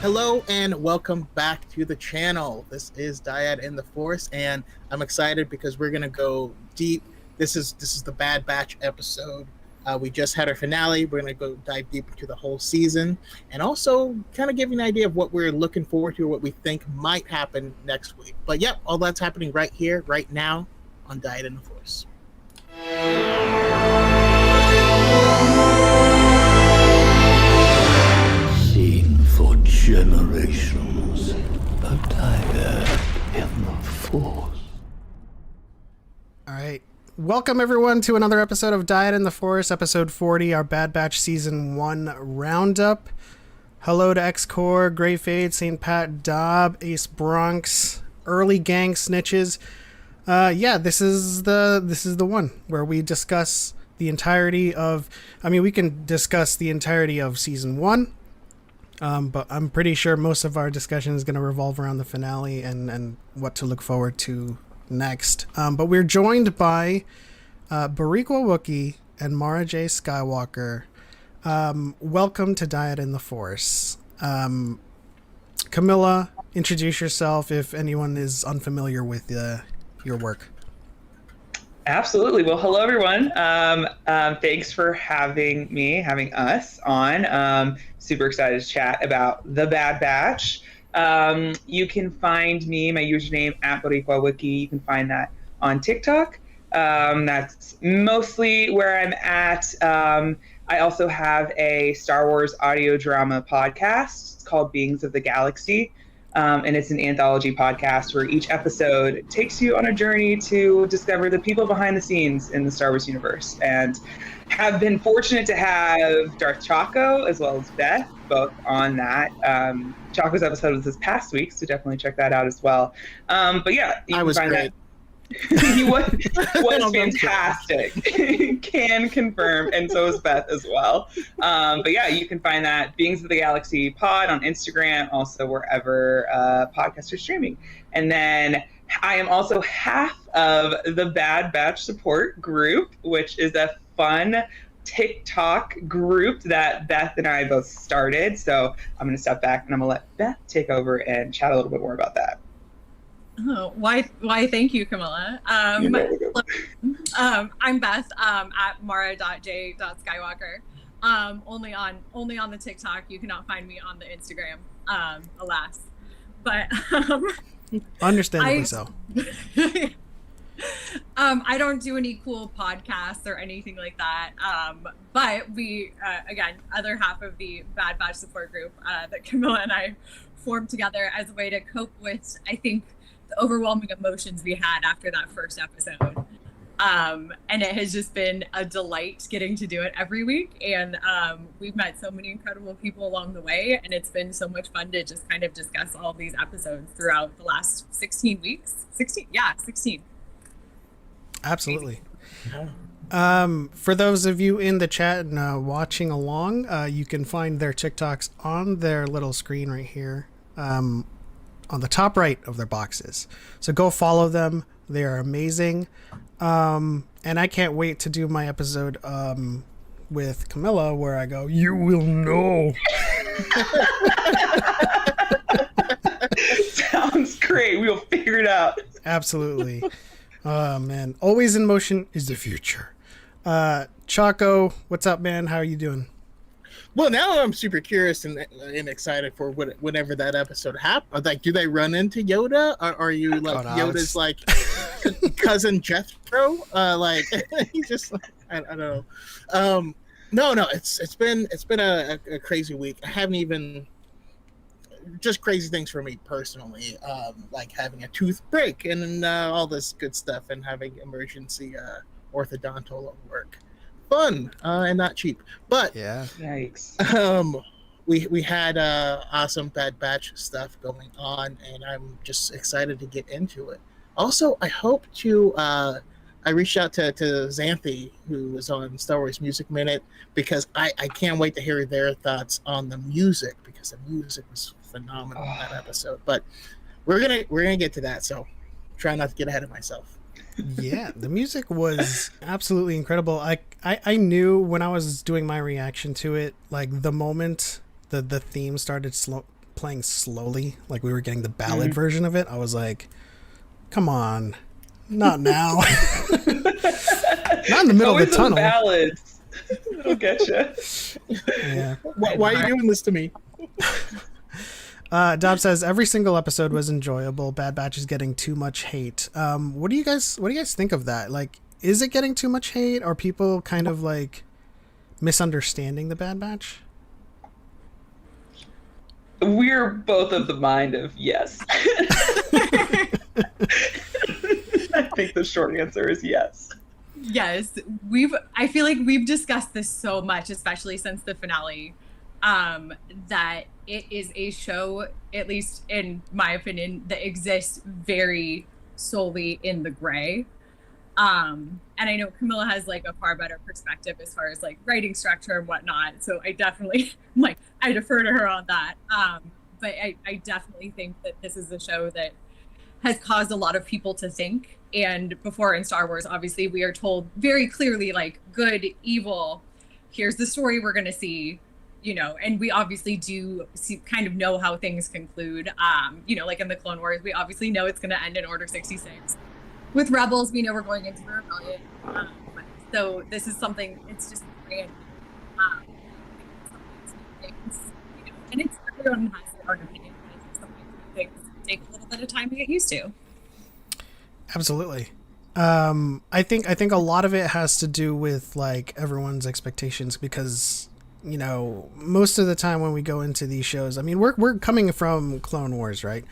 Hello and welcome back to the channel. This is DYAD in the Force, and I'm excited because we're gonna go deep. This is the Bad Batch episode. We just had our finale. We're gonna go dive deep into the whole season, and also kind of give you an idea of what we're looking forward to, or what we think might happen next week. But yep, all that's happening right here, right now, on DYAD in the Force. Seen for generations, a DYAD in the Force. All right. Welcome, everyone, to another episode of DYAD in the Force, episode 40, our Bad Batch Season 1 roundup. Hello to X-Core, Grey Fade, St. Pat, Dobb, Ace Bronx, Early Gang Snitches. This is the one where we discuss the entirety of... we can discuss the entirety of Season 1, but I'm pretty sure most of our discussion is going to revolve around the finale and what to look forward to next. But we're joined by Bariqua Wookie and Mara J. Skywalker. Welcome to DYAD in the Force. Camila, introduce yourself if anyone is unfamiliar with your work. Absolutely. Well, hello, everyone. Thanks for having us on. Super excited to chat about The Bad Batch. You can find me, my username, at Bariqua Wiki. You can find that on TikTok. That's mostly where I'm at. I also have a Star Wars audio drama podcast. It's called Beings of the Galaxy. And it's an anthology podcast where each episode takes you on a journey to discover the people behind the scenes in the Star Wars universe. And have been fortunate to have Darth Choco as well as Beth both on that. Choco's episode was this past week, so definitely check that out as well. But yeah, you I can was find great. He was fantastic. Can confirm, and so is Beth as well. But yeah, you can find that Beings of the Galaxy pod on Instagram, also wherever podcasts are streaming. And then I am also half of the Bad Batch support group, which is a fun TikTok group that Beth and I both started. So I'm going to step back and I'm going to let Beth take over and chat a little bit more about that. Oh, why? Thank you, Camila. I'm Beth at mara.j.skywalker. Only on the TikTok. You cannot find me on the Instagram. Alas, but Understandably so. I don't do any cool podcasts or anything like that. But we, again, other half of the Bad Batch support group that Camila and I formed together as a way to cope with, I think, the overwhelming emotions we had after that first episode. And it has just been a delight getting to do it every week. And we've met so many incredible people along the way. And it's been so much fun to just kind of discuss all these episodes throughout the last 16 weeks. 16. Absolutely. For those of you in the chat and watching along, you can find their TikToks on their little screen right here. On the top right of their boxes. So go follow them. They are amazing. And I can't wait to do my episode with Camila where I go, "You will know." Sounds great. We'll figure it out. Absolutely. Oh, man. Always in motion is the future. Choco, what's up, man? How are you doing? Well, now I'm super curious and excited for whenever that episode happens. Like, do they run into Yoda? Or are you like Yoda's like cousin Jethro? Like he's just I don't know. No. It's been a crazy week. I haven't even just crazy things for me personally. Like having a tooth break and all this good stuff, and having emergency orthodontal at work. Fun and not cheap, but yeah. Yikes. We had awesome Bad Batch stuff going on, and I'm just excited to get into it. Also, I hope to I reached out to Xanthi, who was on Star Wars Music Minute, because I can't wait to hear their thoughts on the music, because the music was phenomenal in that episode. But we're gonna get to that, so try not to get ahead of myself. Yeah, the music was absolutely incredible. I knew when I was doing my reaction to it, like the moment the theme started playing slowly, like we were getting the ballad version of it, I was like, come on, not now. Not in the middle of the tunnel. Ballads. It'll get you. Yeah. Why are you doing this to me? Dob says every single episode was enjoyable. Bad Batch is getting too much hate. What do you guys think of that? Like, is it getting too much hate? Are people kind of like misunderstanding the Bad Batch? We're both of the mind of yes. I think the short answer is yes. Yes, I feel like we've discussed this so much, especially since the finale, that it is a show, at least in my opinion, that exists very solely in the gray. And I know Camila has like a far better perspective as far as like writing structure and whatnot. So I definitely I defer to her on that. But I definitely think that this is a show that has caused a lot of people to think. And before in Star Wars, obviously, we are told very clearly, like, good, evil, here's the story we're going to see, and we obviously do kind of know how things conclude. Like in the Clone Wars, we obviously know it's going to end in Order 66. With Rebels, we know we're going into the Rebellion. So this is something, it's just brand new. And it's everyone has their own opinion. It's something things take a little bit of time to get used to. Absolutely. I think a lot of it has to do with like everyone's expectations because, most of the time when we go into these shows, I mean, we're coming from Clone Wars, right?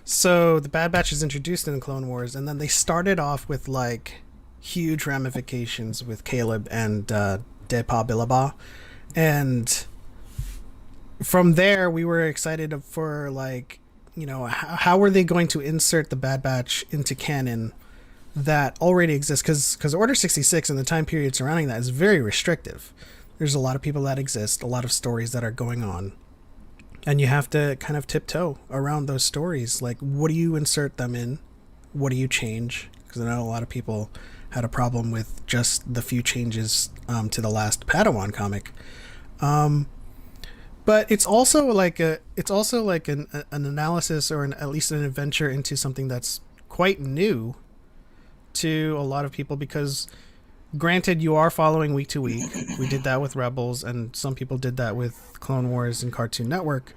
So the Bad Batch is introduced in the Clone Wars, and then they started off with like huge ramifications with Caleb and Depa Billaba, and from there we were excited for like, how are they going to insert the Bad Batch into canon that already exists? Because Order 66 and the time period surrounding that is very restrictive. There's a lot of people that exist, a lot of stories that are going on, and you have to kind of tiptoe around those stories. Like, what do you insert them in? What do you change? Because I know a lot of people had a problem with just the few changes to the last Padawan comic. But it's also like an analysis or at least an adventure into something that's quite new to a lot of people because, granted, you are following week to week. We did that with Rebels, and some people did that with Clone Wars and Cartoon Network.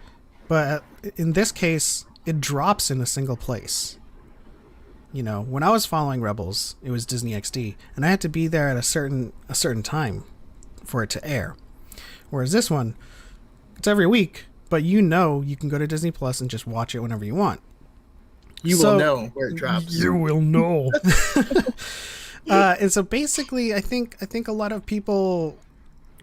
But in this case, it drops in a single place. When I was following Rebels, it was Disney XD, and I had to be there at a certain time for it to air. Whereas this one, it's every week, but you can go to Disney Plus and just watch it whenever you want. You will know where it drops. You will know. And so basically, I think a lot of people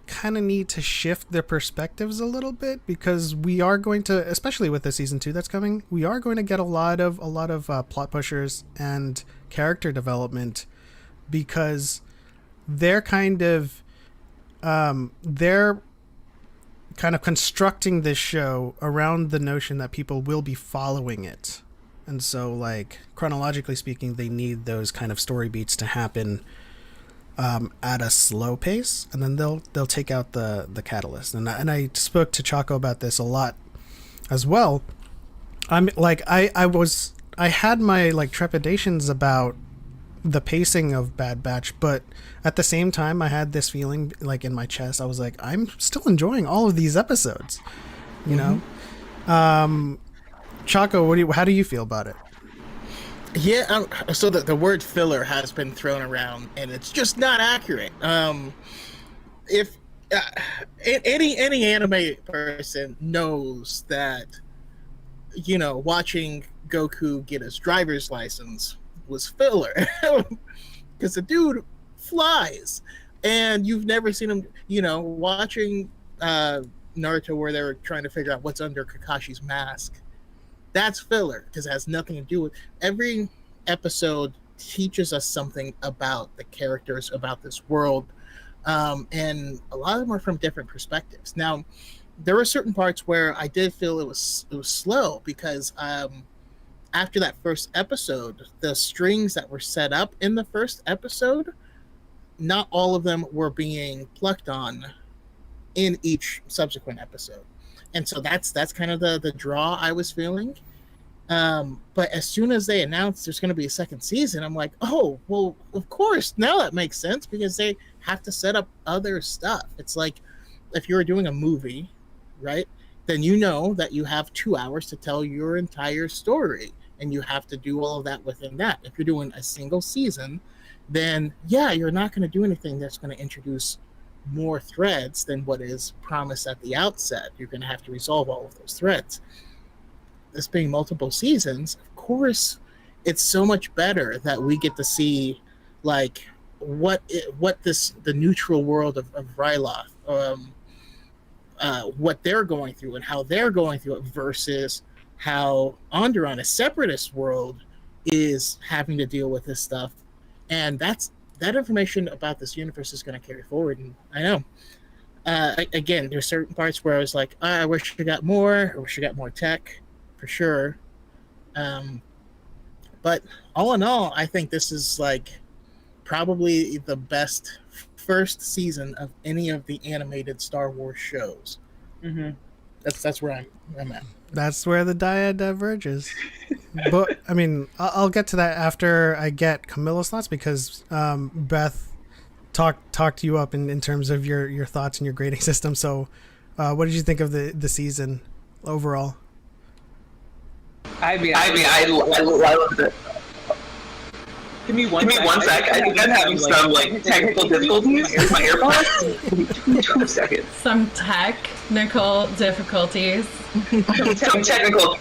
kind of need to shift their perspectives a little bit because we are going to, especially with the season 2 that's coming, we are going to get a lot of plot pushers and character development because they're kind of constructing this show around the notion that people will be following it. And so, like, chronologically speaking, they need those kind of story beats to happen at a slow pace, and then they'll take out the catalyst. And I spoke to Choco about this a lot as well. I'm like I had my like trepidations about the pacing of Bad Batch, but at the same time I had this feeling like in my chest. I was like, I'm still enjoying all of these episodes, you know. Choco, how do you feel about it? Yeah, so the word filler has been thrown around, and it's just not accurate. If any anime person knows that, watching Goku get his driver's license was filler, because the dude flies, and you've never seen him. Watching Naruto, where they were trying to figure out what's under Kakashi's mask. That's filler because it has nothing to do with every episode teaches us something about the characters, about this world, and a lot of them are from different perspectives. Now, there were certain parts where I did feel it was slow because after that first episode, the strings that were set up in the first episode, not all of them were being plucked on in each subsequent episode. And so that's kind of the draw I was feeling. But as soon as they announced there's going to be a second season, I'm like, oh, well, of course, now that makes sense, because they have to set up other stuff. It's like if you were doing a movie, right, then you know that you have 2 hours to tell your entire story, and you have to do all of that within that. If you're doing a single season, then yeah, you're not going to do anything that's going to introduce more threads than what is promised at the outset. You're going to have to resolve all of those threads. This being multiple seasons, of course, it's so much better that we get to see like the neutral world of Ryloth, what they're going through and how they're going through it, versus how Onderon, a separatist world, is having to deal with this stuff. And that information about this universe is going to carry forward. And I know, again, there's certain parts where I was like, I wish I got more. I wish I got more tech, for sure. But all in all, I think this is like probably the best first season of any of the animated Star Wars shows. Mm-hmm. That's where I'm at. That's where the dyad diverges. But I mean, I'll get to that after I get Camilla's thoughts, because Beth talked you up in terms of your thoughts and your grading system. So what did you think of the season overall? I loved it. Give me one sec. I think I'm having some technical difficulties with my AirPods. 2 seconds. Some technical difficulties. Some technical.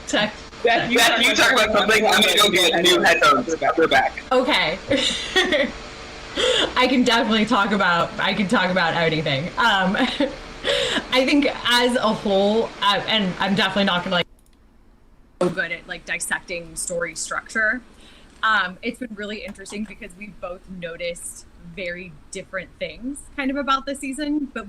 Beth, you talk about something. I'm gonna go get new headphones. We're back. Okay. I can definitely talk about anything. I think as a whole, and I'm definitely not gonna so good at dissecting story structure. It's been really interesting because we've both noticed very different things kind of about the season, but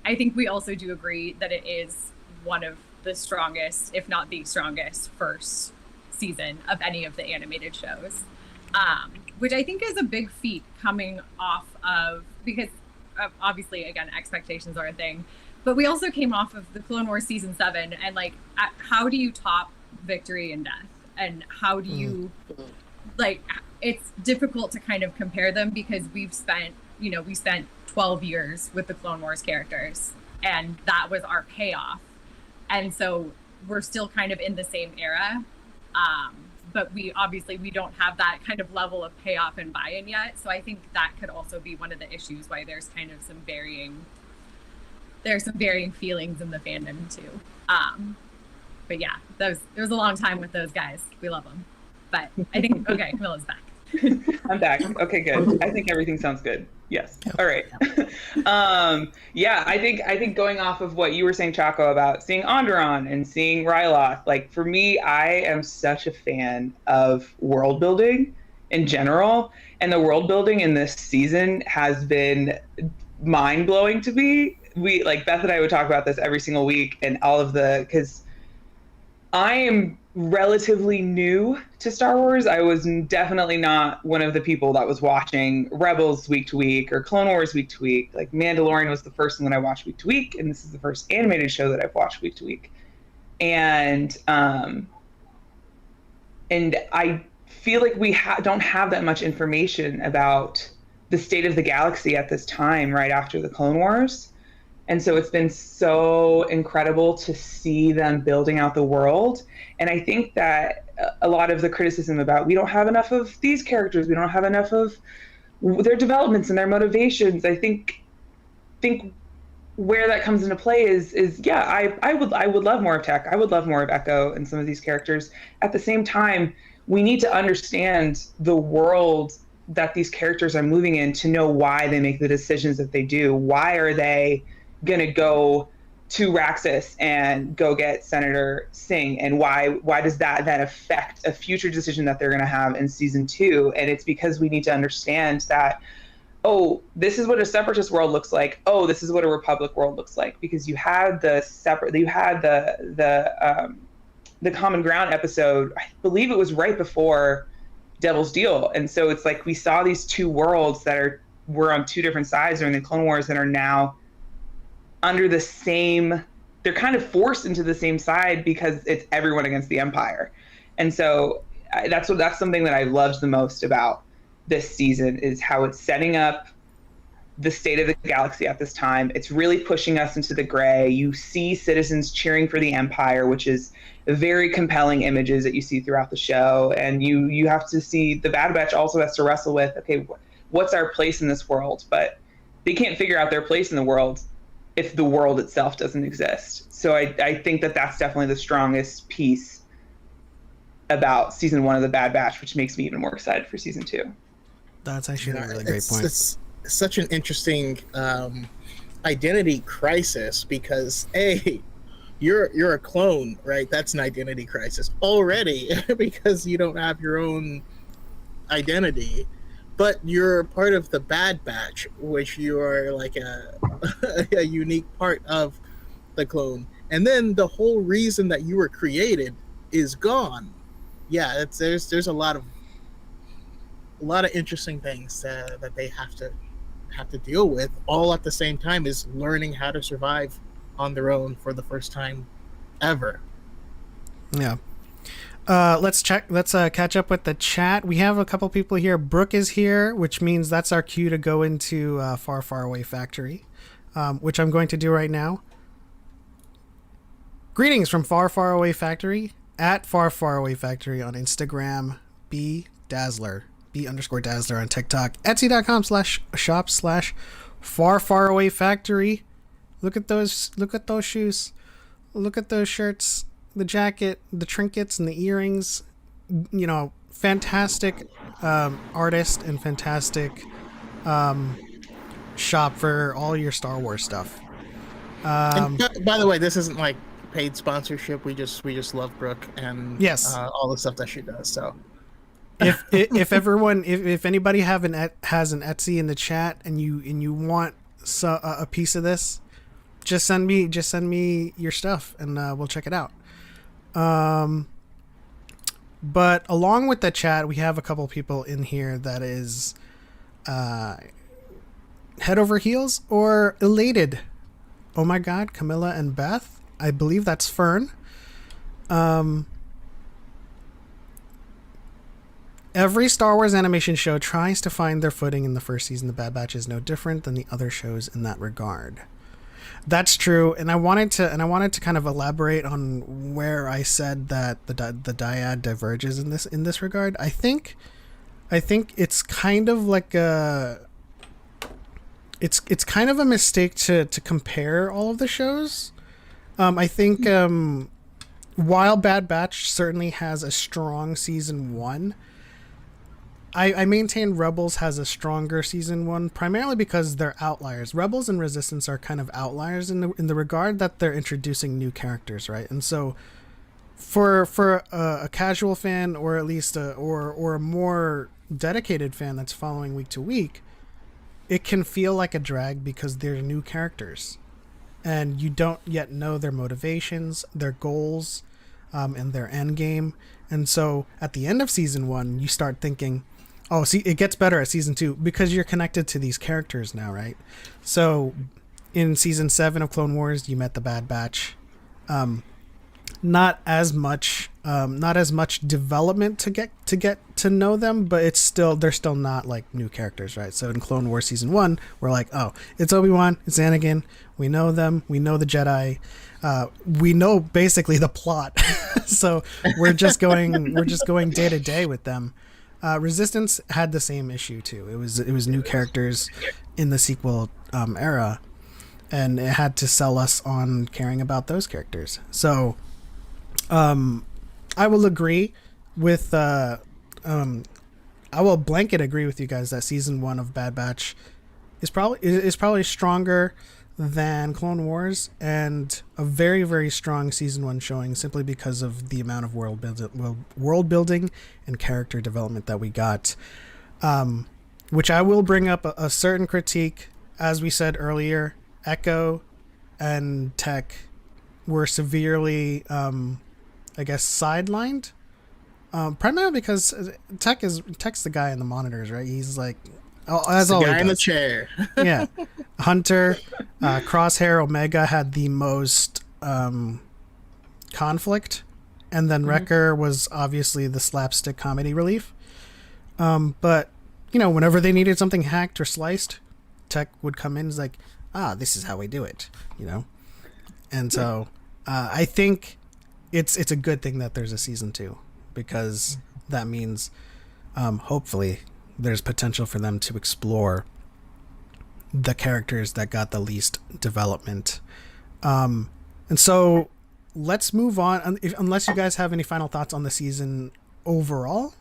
I think we also do agree that it is one of the strongest, if not the strongest, first season of any of the animated shows, which I think is a big feat coming off of, because obviously, again, expectations are a thing, but we also came off of the Clone Wars season 7, and how do you top Victory and Death? And how do you it's difficult to kind of compare them, because we spent 12 years with the Clone Wars characters, and that was our payoff. And so we're still kind of in the same era. But we don't have that kind of level of payoff and buy-in yet. So I think that could also be one of the issues why there's kind of some varying feelings in the fandom too. But yeah, it was a long time with those guys. We love them. But I think, okay, Camilla's back. I'm back. Okay, good. I think everything sounds good. Yes. All right. Yeah, I think going off of what you were saying, Choco, about seeing Onderon and seeing Ryloth, for me, I am such a fan of world building in general. And the world building in this season has been mind blowing to me. Beth and I would talk about this every single week, and because I am relatively new to Star Wars. I was definitely not one of the people that was watching Rebels week to week or Clone Wars week to week. Mandalorian was the first one that I watched week to week, and this is the first animated show that I've watched week to week. And I feel like we don't have that much information about the state of the galaxy at this time, right after the Clone Wars. And so it's been so incredible to see them building out the world. And I think that a lot of the criticism about we don't have enough of these characters, we don't have enough of their developments and their motivations, I think where that comes into play is I would love more of Tech. I would love more of Echo and some of these characters. At the same time, we need to understand the world that these characters are moving in to know why they make the decisions that they do. Why are they going to go to Raxus and go get Senator Singh, and why does that then affect a future decision that they're going to have in season 2? And it's because we need to understand that, oh, this is what a separatist world looks like. Oh, this is what a republic world looks like, because you had the Common Ground episode. I believe it was right before Devil's Deal, and so it's we saw these two worlds that were on two different sides during the Clone Wars that are now under the same they're kind of forced into the same side because it's everyone against the Empire. And so that's something that I loved the most about this season, is how it's setting up the state of the galaxy at this time. It's really pushing us into the gray. You see citizens cheering for the Empire, which is very compelling images that you see throughout the show. And you have to see the Bad Batch also has to wrestle with, okay, what's our place in this world? But they can't figure out their place in the world if the world itself doesn't exist. So I think that that's definitely the strongest piece about season 1 of the Bad Batch, which makes me even more excited for season 2. That's actually a really great point. It's such an interesting identity crisis because you're a clone, right? That's an identity crisis already because you don't have your own identity, but you're part of the Bad Batch, which you are like a unique part of the clone. And then the whole reason that you were created is gone. Yeah, there's a lot of interesting things that they have to deal with all at the same time, is learning how to survive on their own for the first time ever. Yeah. Let's catch up with the chat. We have a couple people here. Brooke is here, which means that's our cue to go into Far Far Away Factory, which I'm going to do right now. Greetings from Far Far Away Factory, at Far Far Away Factory on Instagram, B_Dazzler on TikTok, Etsy.com/shop/Far Far Away Factory. Look at those shoes. Look at those shirts, the jacket, the trinkets, and the earrings. You know, fantastic artist and fantastic shop for all your Star Wars stuff. And by the way, this isn't like paid sponsorship. We just love Brooke and yes, all the stuff that she does. So if anybody has an Etsy in the chat and you want a piece of this, just send me your stuff and we'll check it out. But along with the chat, we have a couple people in here that is head over heels or elated. Oh my God, Camila and Beth. I believe that's Fern. Every Star Wars animation show tries to find their footing in the first season. The Bad Batch is no different than the other shows in that regard. That's true, and I wanted to kind of elaborate on where I said that the dyad diverges in this regard. I think it's kind of like it's kind of a mistake to compare all of the shows. I think while Bad Batch certainly has a strong season 1, I maintain Rebels has a stronger season 1, primarily because they're outliers. Rebels and Resistance are kind of outliers in the regard that they're introducing new characters, right? And so for a casual fan, or at least or a more dedicated fan that's following week to week, it can feel like a drag because they're new characters and you don't yet know their motivations, their goals, and their end game. And so at the end of season 1, you start thinking, oh, see, it gets better at season 2 because you're connected to these characters now, right? So in season 7 of Clone Wars, you met the Bad Batch. Not as much development to get to know them, but they're still not like new characters, right? So in Clone Wars season 1, we're like, oh, it's Obi-Wan, it's Anakin, we know them, we know the Jedi, we know basically the plot. So we're just going day to day with them. Resistance had the same issue too. It was new characters in the sequel era, and it had to sell us on caring about those characters. So I will agree with I will blanket agree with you guys that season 1 of Bad Batch is probably stronger than Clone Wars, and a very, very strong season 1 showing, simply because of the amount of world building and character development that we got, which I will bring up a certain critique. As we said earlier, Echo and Tech were severely I guess sidelined, primarily because Tech's the guy in the monitors, right? He's like, as the always, guy in the chair. Yeah. Hunter, Crosshair, Omega had the most conflict, and then Wrecker was obviously the slapstick comedy relief. But whenever they needed something hacked or sliced, Tech would come in and is like, this is how we do it, And so I think it's a good thing that there's a season 2, because that means hopefully there's potential for them to explore the characters that got the least development. And so let's move on, unless you guys have any final thoughts on the season overall.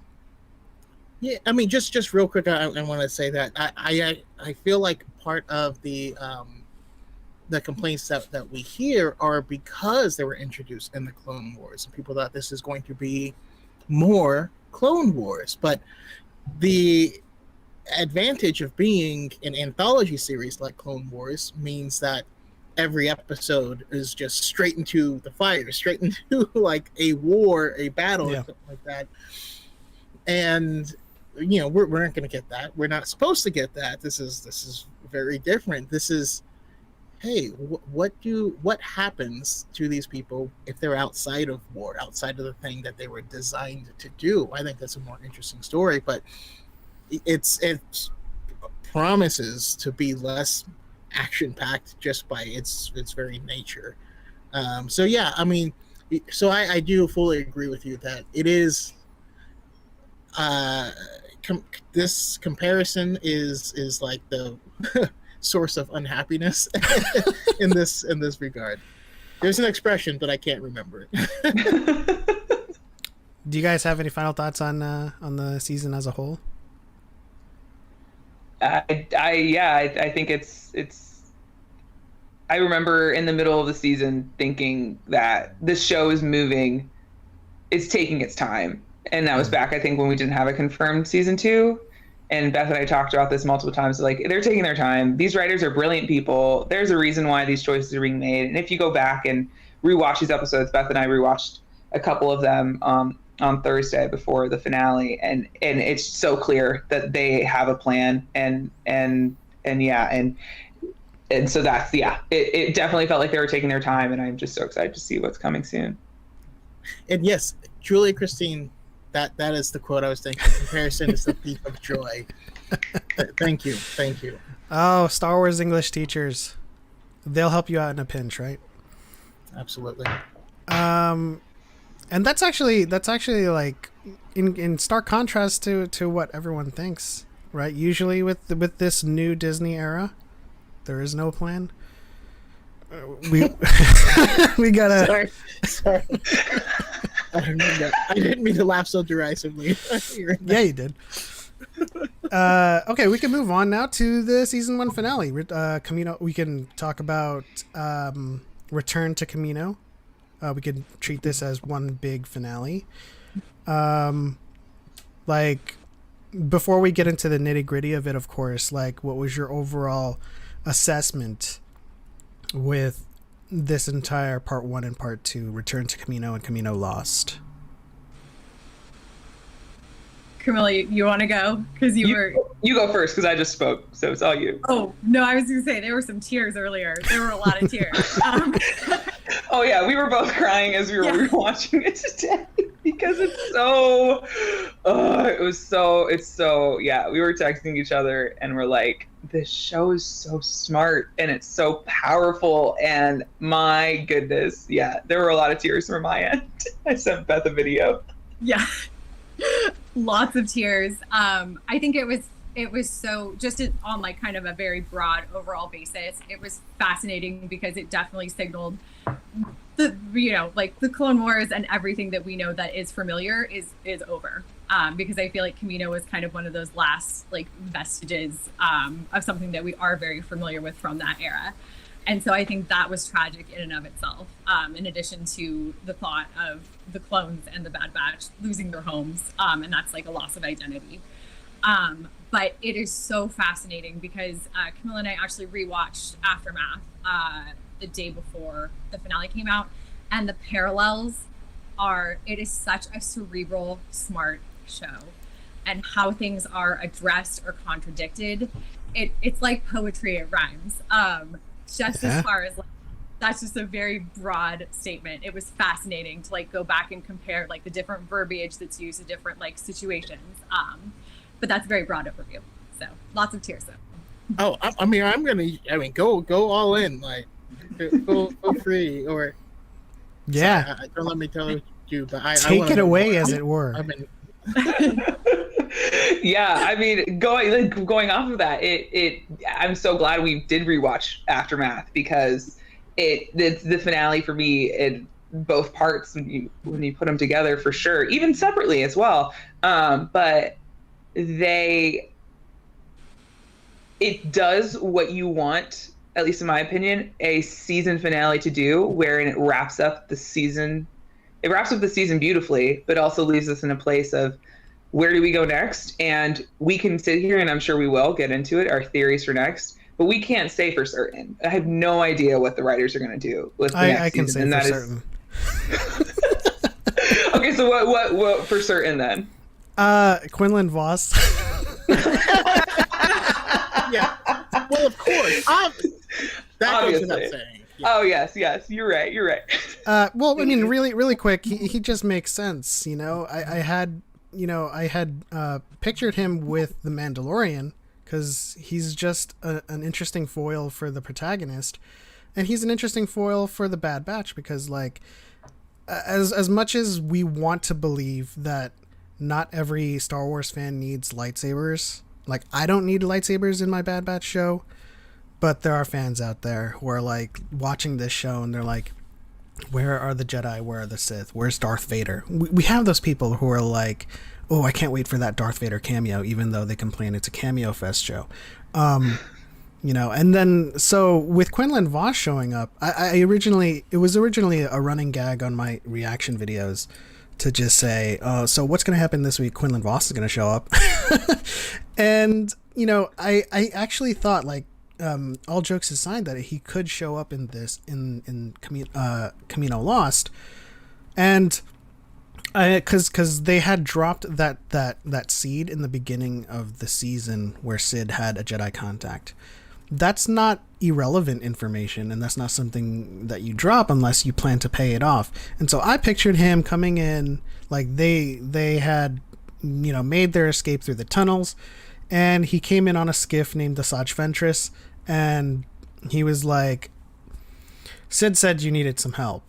Yeah, I mean, just real quick, I want to say that I feel like part of the complaints that we hear are because they were introduced in the Clone Wars, and people thought this is going to be more Clone Wars. But the advantage of being an anthology series like Clone Wars means that every episode is just straight into the fire, straight into like a war, a battle, or something like that. And we're not going to get that. We're not supposed to get that. This is very different. This is, hey, what happens to these people if they're outside of war, outside of the thing that they were designed to do? I think that's a more interesting story, but it promises to be less action-packed just by its very nature. So yeah, I mean, so I do fully agree with you that it is. This comparison is like the source of unhappiness in this regard. There's an expression, but I can't remember it. Do you guys have any final thoughts on the season as a whole? I think it's. I remember in the middle of the season thinking that this show is moving. It's taking its time. And that was back, I think, when we didn't have a confirmed season 2. And Beth and I talked about this multiple times. Like, they're taking their time. These writers are brilliant people. There's a reason why these choices are being made. And if you go back and rewatch these episodes, Beth and I rewatched a couple of them on Thursday before the finale, and it's so clear that they have a plan. And so that's it definitely felt like they were taking their time, and I'm just so excited to see what's coming soon. And yes, Julia Christine. That is the quote I was thinking. Comparison is the thief of joy. Thank you. Oh, Star Wars English teachers. They'll help you out in a pinch, right? Absolutely. And that's actually like in stark contrast to what everyone thinks, right? Usually with this new Disney era, there is no plan. We gotta. Sorry. I didn't mean to laugh so derisively. Yeah, you did. Okay, we can move on now to the season 1 finale. Camino. We can talk about Return to Camino. We could treat this as one big finale. Like, before we get into the nitty gritty of it, of course, like, what was your overall assessment with this entire part 1 and part 2, Return to Camino and Camino Lost? Camila, you want to go? Because you go first, because I just spoke, so it's all you. Oh, no, I was going to say, there were some tears earlier. There were a lot of tears. Oh, yeah, we were both crying as we were watching it today, because it's so, we were texting each other, and we're like, this show is so smart, and it's so powerful, and my goodness, there were a lot of tears from my end. I sent Beth a video. Yeah. Lots of tears. I think it was so, just on like kind of a very broad overall basis, it was fascinating because it definitely signaled the Clone Wars and everything that we know that is familiar is over. Because I feel like Camino was kind of one of those last like vestiges of something that we are very familiar with from that era. And so I think that was tragic in and of itself, in addition to the thought of the clones and the Bad Batch losing their homes. And that's like a loss of identity. But it is so fascinating because Camila and I actually rewatched Aftermath the day before the finale came out. And the parallels it is such a cerebral, smart show. And how things are addressed or contradicted. It's like poetry, it rhymes. Just as far as like that's just a very broad statement. It was fascinating to like go back and compare like the different verbiage that's used in different like situations. But that's a very broad overview. So lots of tears though. Oh, I mean, go all in, like, go free, or Yeah. sorry, don't let me tell you, but Take it away, as it were. I mean, Yeah, I mean, going off of that, I'm so glad we did rewatch Aftermath, because it's the finale for me in both parts when you put them together, for sure, even separately as well. But it does what you want, at least in my opinion, a season finale to do, wherein it wraps up the season. It wraps up the season beautifully, but also leaves us in a place of where do we go next? And we can sit here, and I'm sure we will get into it, our theories for next, but we can't say for certain. I have no idea what the writers are going to do with the next I can season. say for certain. Okay, so what for certain then? Quinlan Voss. yeah. Well, of course. That goes without saying. Yeah. Oh yes, you're right. Well, I mean, really quick, he just makes sense. You know, I had pictured him with the Mandalorian, because he's just an interesting foil for the protagonist, and he's an interesting foil for the Bad Batch, because like as much as we want to believe that not every Star Wars fan needs lightsabers, like I don't need lightsabers in my Bad Batch show, but there are fans out there who are like watching this show and they're like, where are the Jedi? Where are the Sith? Where's Darth Vader? We have those people who are like, oh, I can't wait for that Darth Vader cameo, even though they complain it's a cameo fest show. You know, and then so with Quinlan Voss showing up, it was originally a running gag on my reaction videos to just say, so what's going to happen this week? Quinlan Voss is going to show up. And, you know, I actually thought, like, all jokes aside, that he could show up in this in Camino Lost, and because they had dropped that seed in the beginning of the season where Sid had a Jedi contact. That's not irrelevant information, and that's not something that you drop unless you plan to pay it off. And so I pictured him coming in, like they had, you know, made their escape through the tunnels, and he came in on a skiff named the Asajj Ventress, and he was like, Sid said you needed some help.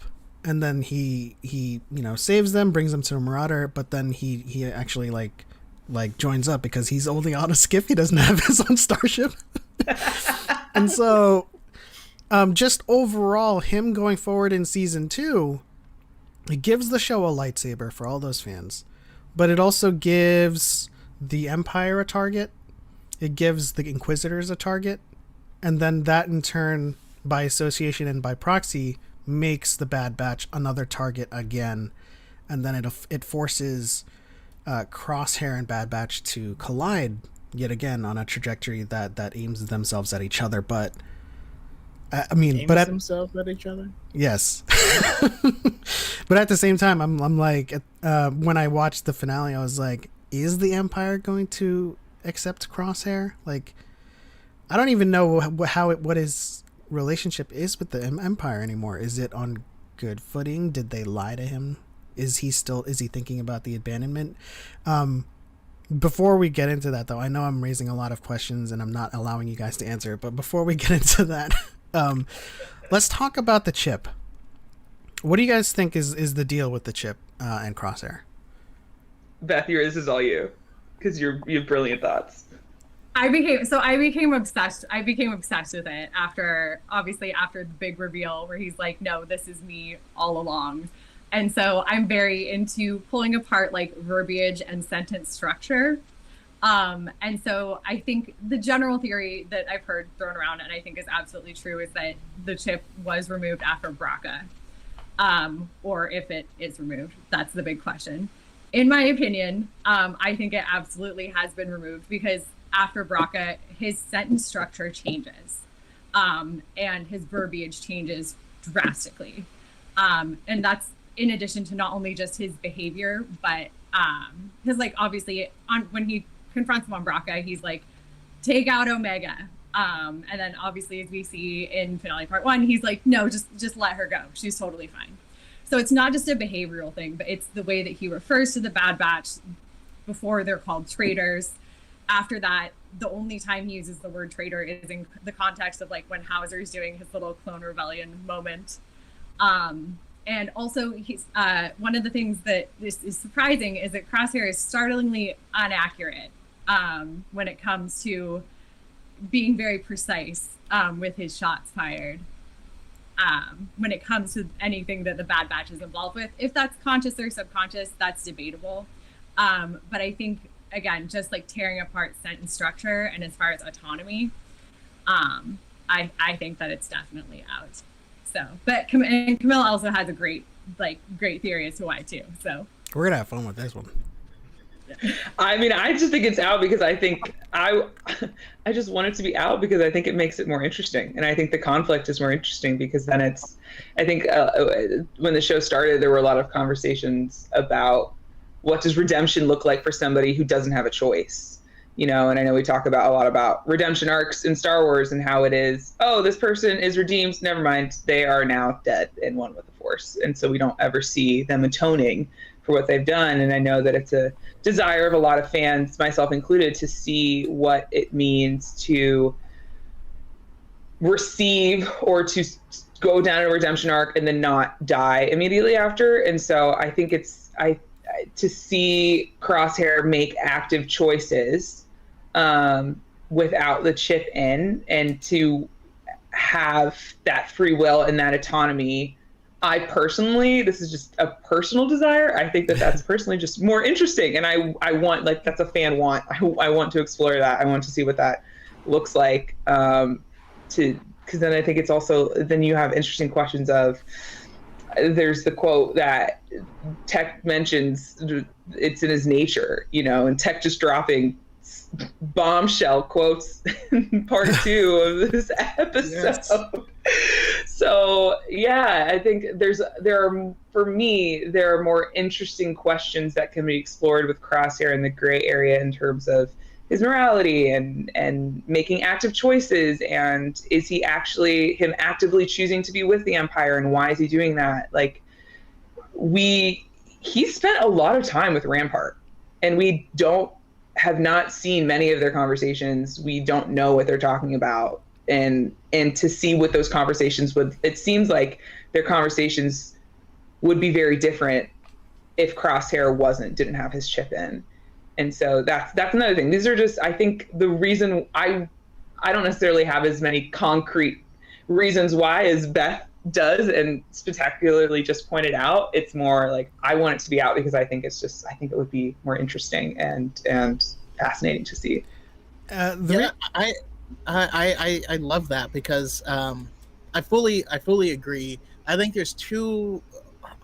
And then he you know, saves them, brings them to a Marauder, but then he actually like joins up because he's only on a skiff. He doesn't have his own starship. And so just overall, him going forward in season 2, it gives the show a lightsaber for all those fans, but it also gives the Empire a target. It gives the Inquisitors a target, and then that in turn, by association and by proxy, makes the Bad Batch another target again, and then it forces Crosshair and Bad Batch to collide yet again on a trajectory that aims themselves at each other. But I mean, but themselves at each other. Yes. But at the same time, I'm like, when I watched the finale, I was like, is the Empire going to accept Crosshair? Like, I don't even know what his relationship is with the Empire anymore. Is it on good footing? Did they lie to him? Is he thinking about the abandonment? Before we get into that, though, I know I'm raising a lot of questions and I'm not allowing you guys to answer, but before we get into that, let's talk about the chip. What do you guys think is the deal with the chip and Crosshair? Beth, this is all you, because you have brilliant thoughts. I became obsessed. I became obsessed with it after the big reveal where he's like, no, this is me all along. And so I'm very into pulling apart like verbiage and sentence structure. And so I think the general theory that I've heard thrown around, and I think is absolutely true, is that the chip was removed after Braca. Or if it is removed, that's the big question. In my opinion, I think it absolutely has been removed, because after Braca, his sentence structure changes, and his verbiage changes drastically. And that's in addition to not only just his behavior, but his, like, obviously when he confronts him on Braca, he's like, take out Omega. And then obviously, as we see in finale part 1, he's like, no, just let her go. She's totally fine. So it's not just a behavioral thing, but it's the way that he refers to the Bad Batch before they're called traitors. After that, the only time he uses the word traitor is in the context of like when Hauser's doing his little clone rebellion moment. And also, he's one of the things that is surprising is that Crosshair is startlingly inaccurate when it comes to being very precise with his shots fired. When it comes to anything that the Bad Batch is involved with, if that's conscious or subconscious, that's debatable. But I think, again, just like tearing apart sentence structure and as far as autonomy, I think that it's definitely out. So, but Camilla also has a great theory as to why too. So we're gonna have fun with this one. I mean, I just think it's out because I think I just want it to be out because I think it makes it more interesting, and I think the conflict is more interesting because then it's. I think when the show started, there were a lot of conversations about what does redemption look like for somebody who doesn't have a choice, you know. And I know we talk a lot about redemption arcs in Star Wars and how it is, oh, this person is redeemed, never mind, they are now dead and one with the Force, and so we don't ever see them atoning for what they've done. And I know that it's a desire of a lot of fans, myself included, to see what it means to receive or to go down a redemption arc and then not die immediately after. And so I think it's to see Crosshair make active choices without the chip in, and to have that free will and that autonomy. I personally, this is just a personal desire, I think that that's personally just more interesting. And I want, like, that's a fan want. I want to explore that. I want to see what that looks like. Because then I think it's also, then you have interesting questions of, there's the quote that Tech mentions, it's in his nature, you know, and Tech just dropping bombshell quotes in part 2 of this episode. Yes. So yeah, I think there are more interesting questions that can be explored with Crosshair in the gray area in terms of his morality and making active choices, and is he actually actively choosing to be with the Empire, and why is he doing that? Like, he spent a lot of time with Rampart, and we have not seen many of their conversations. We don't know what they're talking about, and to see what those conversations would, it seems like their conversations would be very different if Crosshair didn't have his chip in. And so that's another thing. These are just, I think the reason I don't necessarily have as many concrete reasons why as Beth does and spectacularly just pointed out. It's more like, I want it to be out because I think it would be more interesting and fascinating to see. I love that because I fully agree. I think there's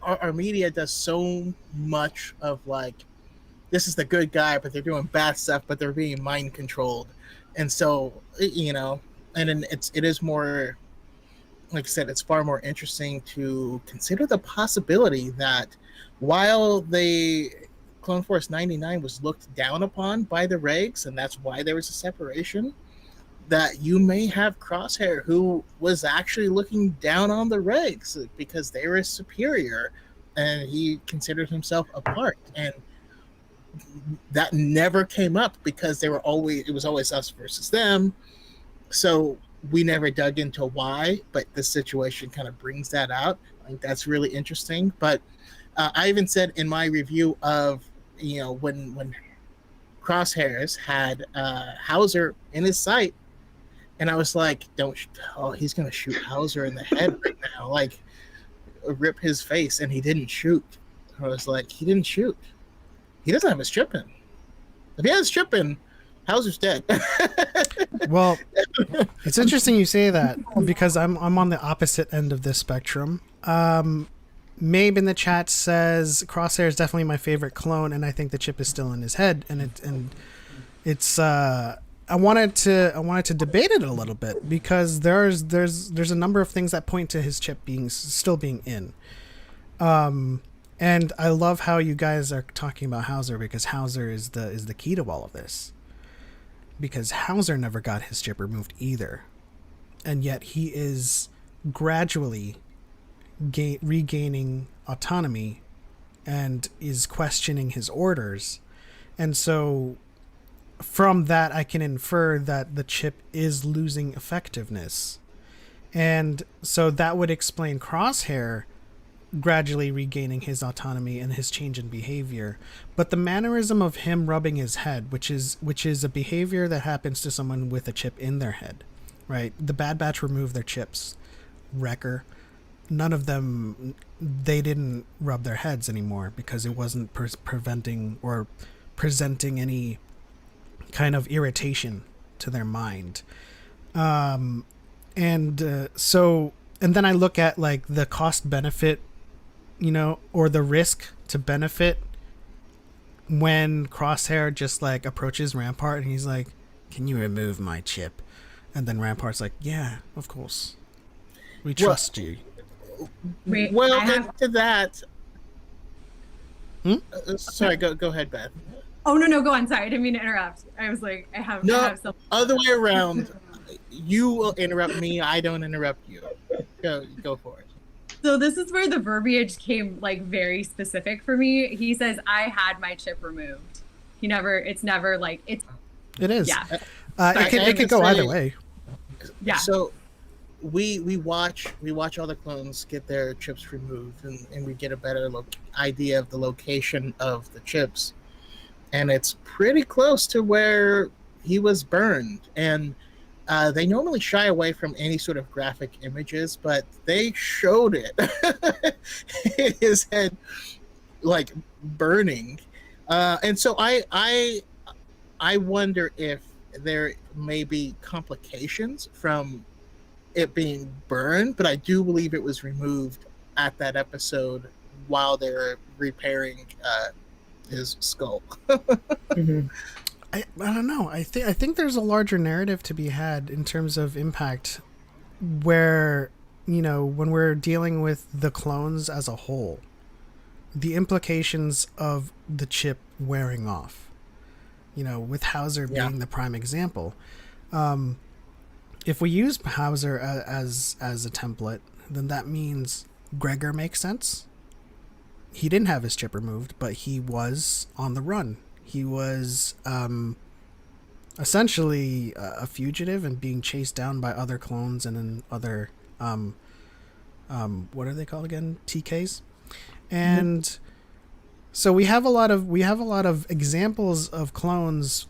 our media does so much of like, this is the good guy, but they're doing bad stuff, but they're being mind controlled. And so, you know, and then it is more, like I said, it's far more interesting to consider the possibility that while Clone Force 99 was looked down upon by the regs, and that's why there was a separation, that you may have Crosshair who was actually looking down on the regs because they were superior and he considered himself a part. And that never came up because it was always us versus them. So we never dug into why, but this situation kind of brings that out. I think that's really interesting. But I even said in my review of, you know, when Crosshairs had Hauser in his sight, and I was like, he's going to shoot Hauser in the head right now, like rip his face, and he didn't shoot. I was like, he didn't shoot. He doesn't have his chip in. If he has his chip in, Hauser's dead. Well, it's interesting you say that because I'm on the opposite end of this spectrum. Mabe in the chat says Crosshair is definitely my favorite clone, and I think the chip is still in his head. And it's I wanted to debate it a little bit because there's a number of things that point to his chip still being in. And I love how you guys are talking about Hauser because Hauser is the key to all of this. because Hauser never got his chip removed either. And yet he is gradually regaining autonomy and is questioning his orders. And so from that, I can infer that the chip is losing effectiveness. And so that would explain Crosshair gradually regaining his autonomy and his change in behavior. But the mannerism of him rubbing his head, which is a behavior that happens to someone with a chip in their head, right? The Bad Batch removed their chips. Wrecker, none of them, they didn't rub their heads anymore because it wasn't preventing or presenting any kind of irritation to their mind. So, and then I look at like the cost benefit, you know, or the risk to benefit when Crosshair just like approaches Rampart and he's like, "Can you remove my chip?" And then Rampart's like, "Yeah, of course. We trust you." Wait, Well, I have- to that. Sorry, go ahead, Beth. Oh no, go on. Sorry, I didn't mean to interrupt. I was like, I have something. Other way around. You will interrupt me. I don't interrupt you. Go for it. So this is where the verbiage came like very specific for me. He says, "I had my chip removed." It's never like it's. It is. Yeah. It could go either way. Yeah. So we watch all the clones get their chips removed, and we get a better idea of the location of the chips, and it's pretty close to where he was burned. And they normally shy away from any sort of graphic images, but they showed it. His head like burning, and so I wonder if there may be complications from it being burned, but I do believe it was removed at that episode while they were repairing his skull. Mm-hmm. I don't know. I think there's a larger narrative to be had in terms of impact, where, you know, when we're dealing with the clones as a whole, the implications of the chip wearing off, you know, with Hauser being the prime example. If we use Hauser as a template, then that means Gregor makes sense. He didn't have his chip removed, but he was on the run. He was essentially a fugitive and being chased down by other clones and then other what are they called again? TKs. And so we have a lot of examples of clones,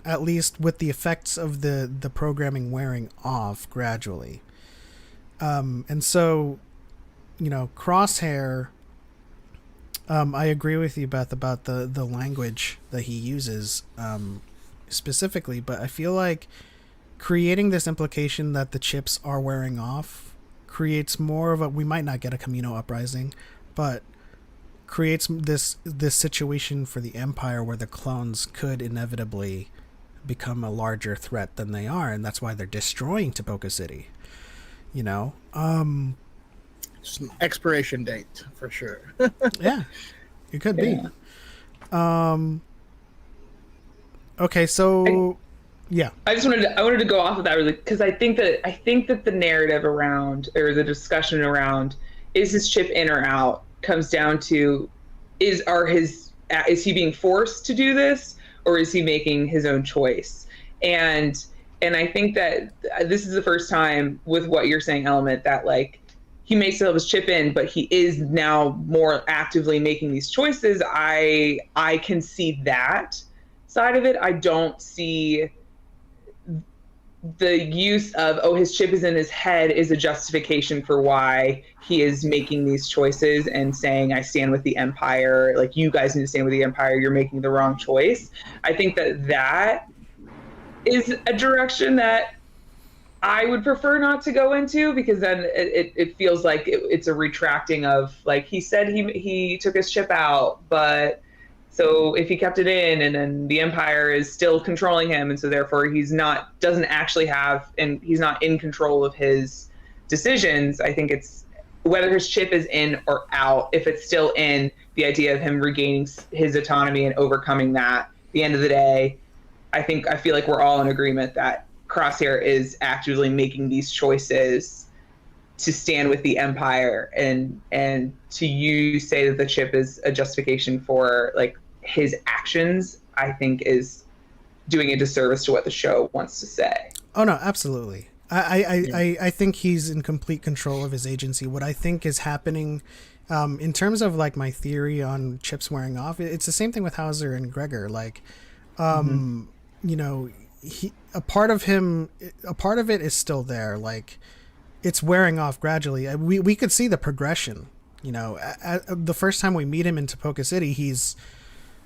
at least with the effects of the programming wearing off gradually. And so, you know, Crosshair, I agree with you, Beth, about the language that he uses specifically, but I feel like creating this implication that the chips are wearing off creates more of a, we might not get a Camino uprising, but creates this situation for the Empire where the clones could inevitably become a larger threat than they are, and that's why they're destroying Taboka City. You know? Just an expiration date for sure. Yeah, it could be. Okay, so yeah, I wanted to go off of that really, because I think that the narrative around, or the discussion around, is his chip in or out, comes down to is he being forced to do this, or is he making his own choice? And I think that this is the first time with what you're saying, Element, that like he may still have his chip in, but he is now more actively making these choices. I can see that side of it. I don't see the use of, oh, his chip is in his head is a justification for why he is making these choices and saying, I stand with the Empire, like, you guys need to stand with the Empire, you're making the wrong choice. I think that is a direction that I would prefer not to go into, because then it feels like it's a retracting of, like, he said he took his chip out, but so if he kept it in, and then the Empire is still controlling him, and so therefore doesn't actually have, and he's not in control of his decisions. I think it's whether his chip is in or out. If it's still in, the idea of him regaining his autonomy and overcoming that, at the end of the day, I feel like we're all in agreement that Crosshair is actively making these choices to stand with the Empire, and to you say that the chip is a justification for like his actions, I think is doing a disservice to what the show wants to say. Oh no, absolutely. I think he's in complete control of his agency. What I think is happening, in terms of like my theory on chips wearing off, it's the same thing with Hauser and Gregor. Like, you know, a part of it is still there. Like, it's wearing off gradually. We could see the progression. You know, the first time we meet him in Tapoca City, he's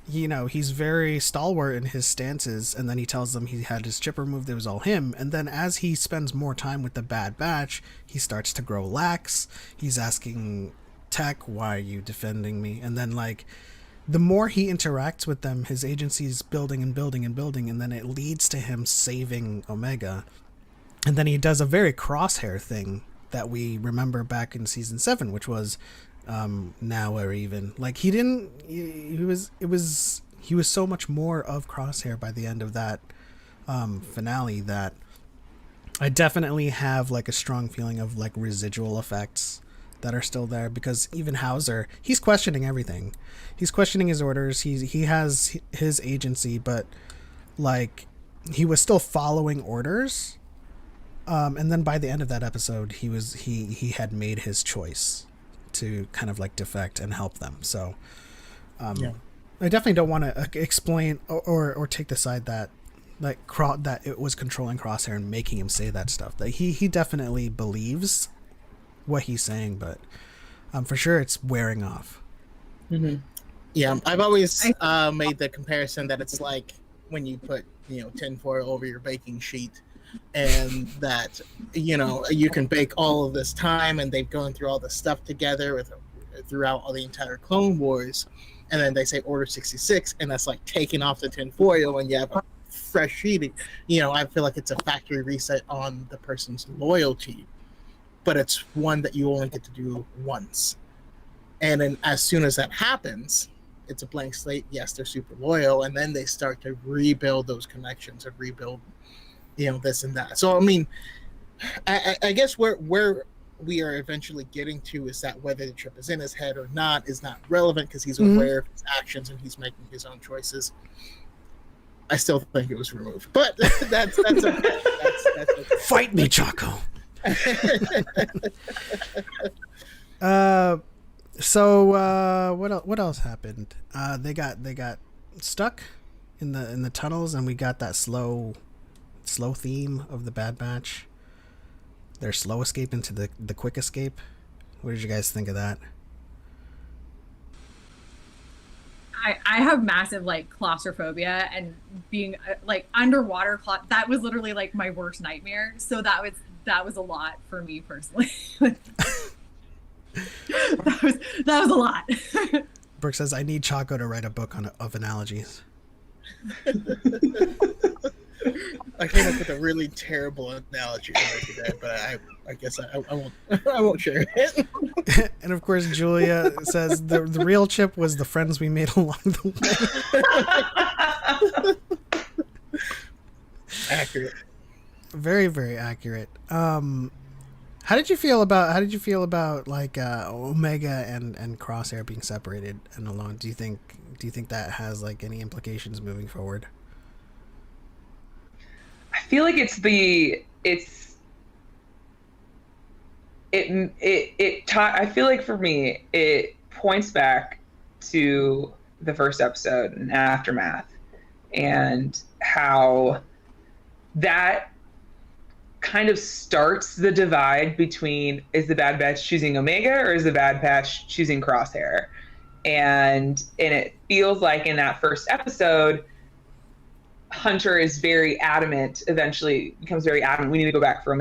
very stalwart in his stances, and then he tells them he had his chip removed, it was all him. And then as he spends more time with the Bad Batch, he starts to grow lax. He's asking Tech, why are you defending me? And then, like, the more he interacts with them, his agency's building and building and building, and then it leads to him saving Omega. And then he does a very Crosshair thing that we remember back in season 7, which was now or even. Like, he was so much more of Crosshair by the end of that finale that I definitely have like a strong feeling of like residual effects that are still there, because even Hauser, he's questioning everything. He's questioning his orders. He has his agency, but like he was still following orders. And then by the end of that episode, he had made his choice to kind of like defect and help them. So I definitely don't want to explain or take the side that like that it was controlling Crosshair and making him say that stuff. That he definitely believes what he's saying, but for sure it's wearing off. Mm-hmm. Yeah, I've always made the comparison that it's like when you put tinfoil over your baking sheet, and that you can bake all of this time, and they've gone through all this stuff together throughout all the entire Clone Wars, and then they say Order 66, and that's like taking off the tinfoil, and you have a fresh sheet. I feel like it's a factory reset on the person's loyalty, but it's one that you only get to do once. And then as soon as that happens, it's a blank slate. Yes, they're super loyal, and then they start to rebuild those connections and rebuild this and that. So I mean, I guess where we are eventually getting to is that whether the chip is in his head or not is not relevant, because he's aware of his actions and he's making his own choices. I still think it was removed, but that's okay. That's okay. Fight me, Choco. So what else happened? They got stuck in the tunnels, and we got that slow theme of the Bad Batch. Their slow escape into the quick escape. What did you guys think of that? I have massive like claustrophobia, and being like underwater that was literally like my worst nightmare. So that was a lot for me personally. that was a lot. Brooke says, I need Choco to write a book of analogies. I came up with a really terrible analogy today, but I guess I won't share it. And of course, Julia says the real chip was the friends we made along the way. Accurate. Very, very accurate. How did you feel about like Omega and Crosshair being separated and alone? Do you think that has like any implications moving forward? I feel like I feel like for me, it points back to the first episode and Aftermath, and how that kind of starts the divide between, is the Bad Batch choosing Omega or is the Bad Batch choosing Crosshair? And it feels like in that first episode, Hunter is very adamant, eventually becomes very adamant, we need to go back for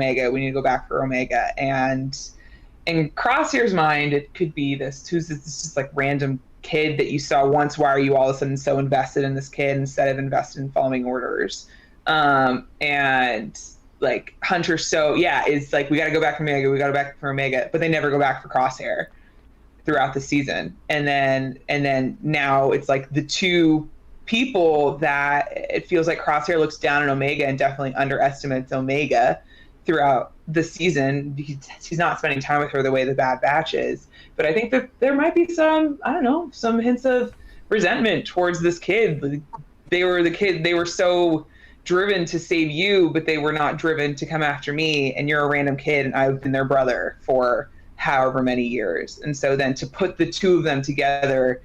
Omega. And in Crosshair's mind, it could be this just like random kid that you saw once. Why are you all of a sudden so invested in this kid instead of invested in following orders? And like Hunter is like, we got to go back for Omega, but they never go back for Crosshair throughout the season. And then now it's like the two people that it feels like Crosshair looks down on Omega and definitely underestimates Omega throughout the season because he's not spending time with her the way the Bad Batch is. But I think that there might be some, I don't know, some hints of resentment towards this kid. They were so driven to save you, but they were not driven to come after me, and you're a random kid and I've been their brother for however many years. And so then to put the two of them together,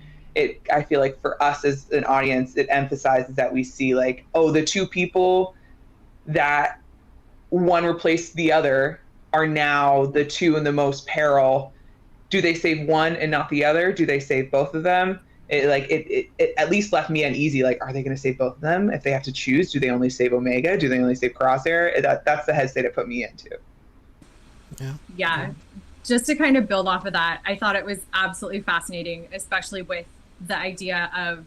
I feel like for us as an audience, it emphasizes that we see like, oh, the two people that one replaced the other are now the two in the most peril. Do they save one and not the other? Do they save both of them? It at least left me uneasy. Like, are they going to save both of them? If they have to choose, do they only save Omega? Do they only save Crosshair? That's the headspace it put me into. Yeah. Just to kind of build off of that, I thought it was absolutely fascinating, especially with the idea of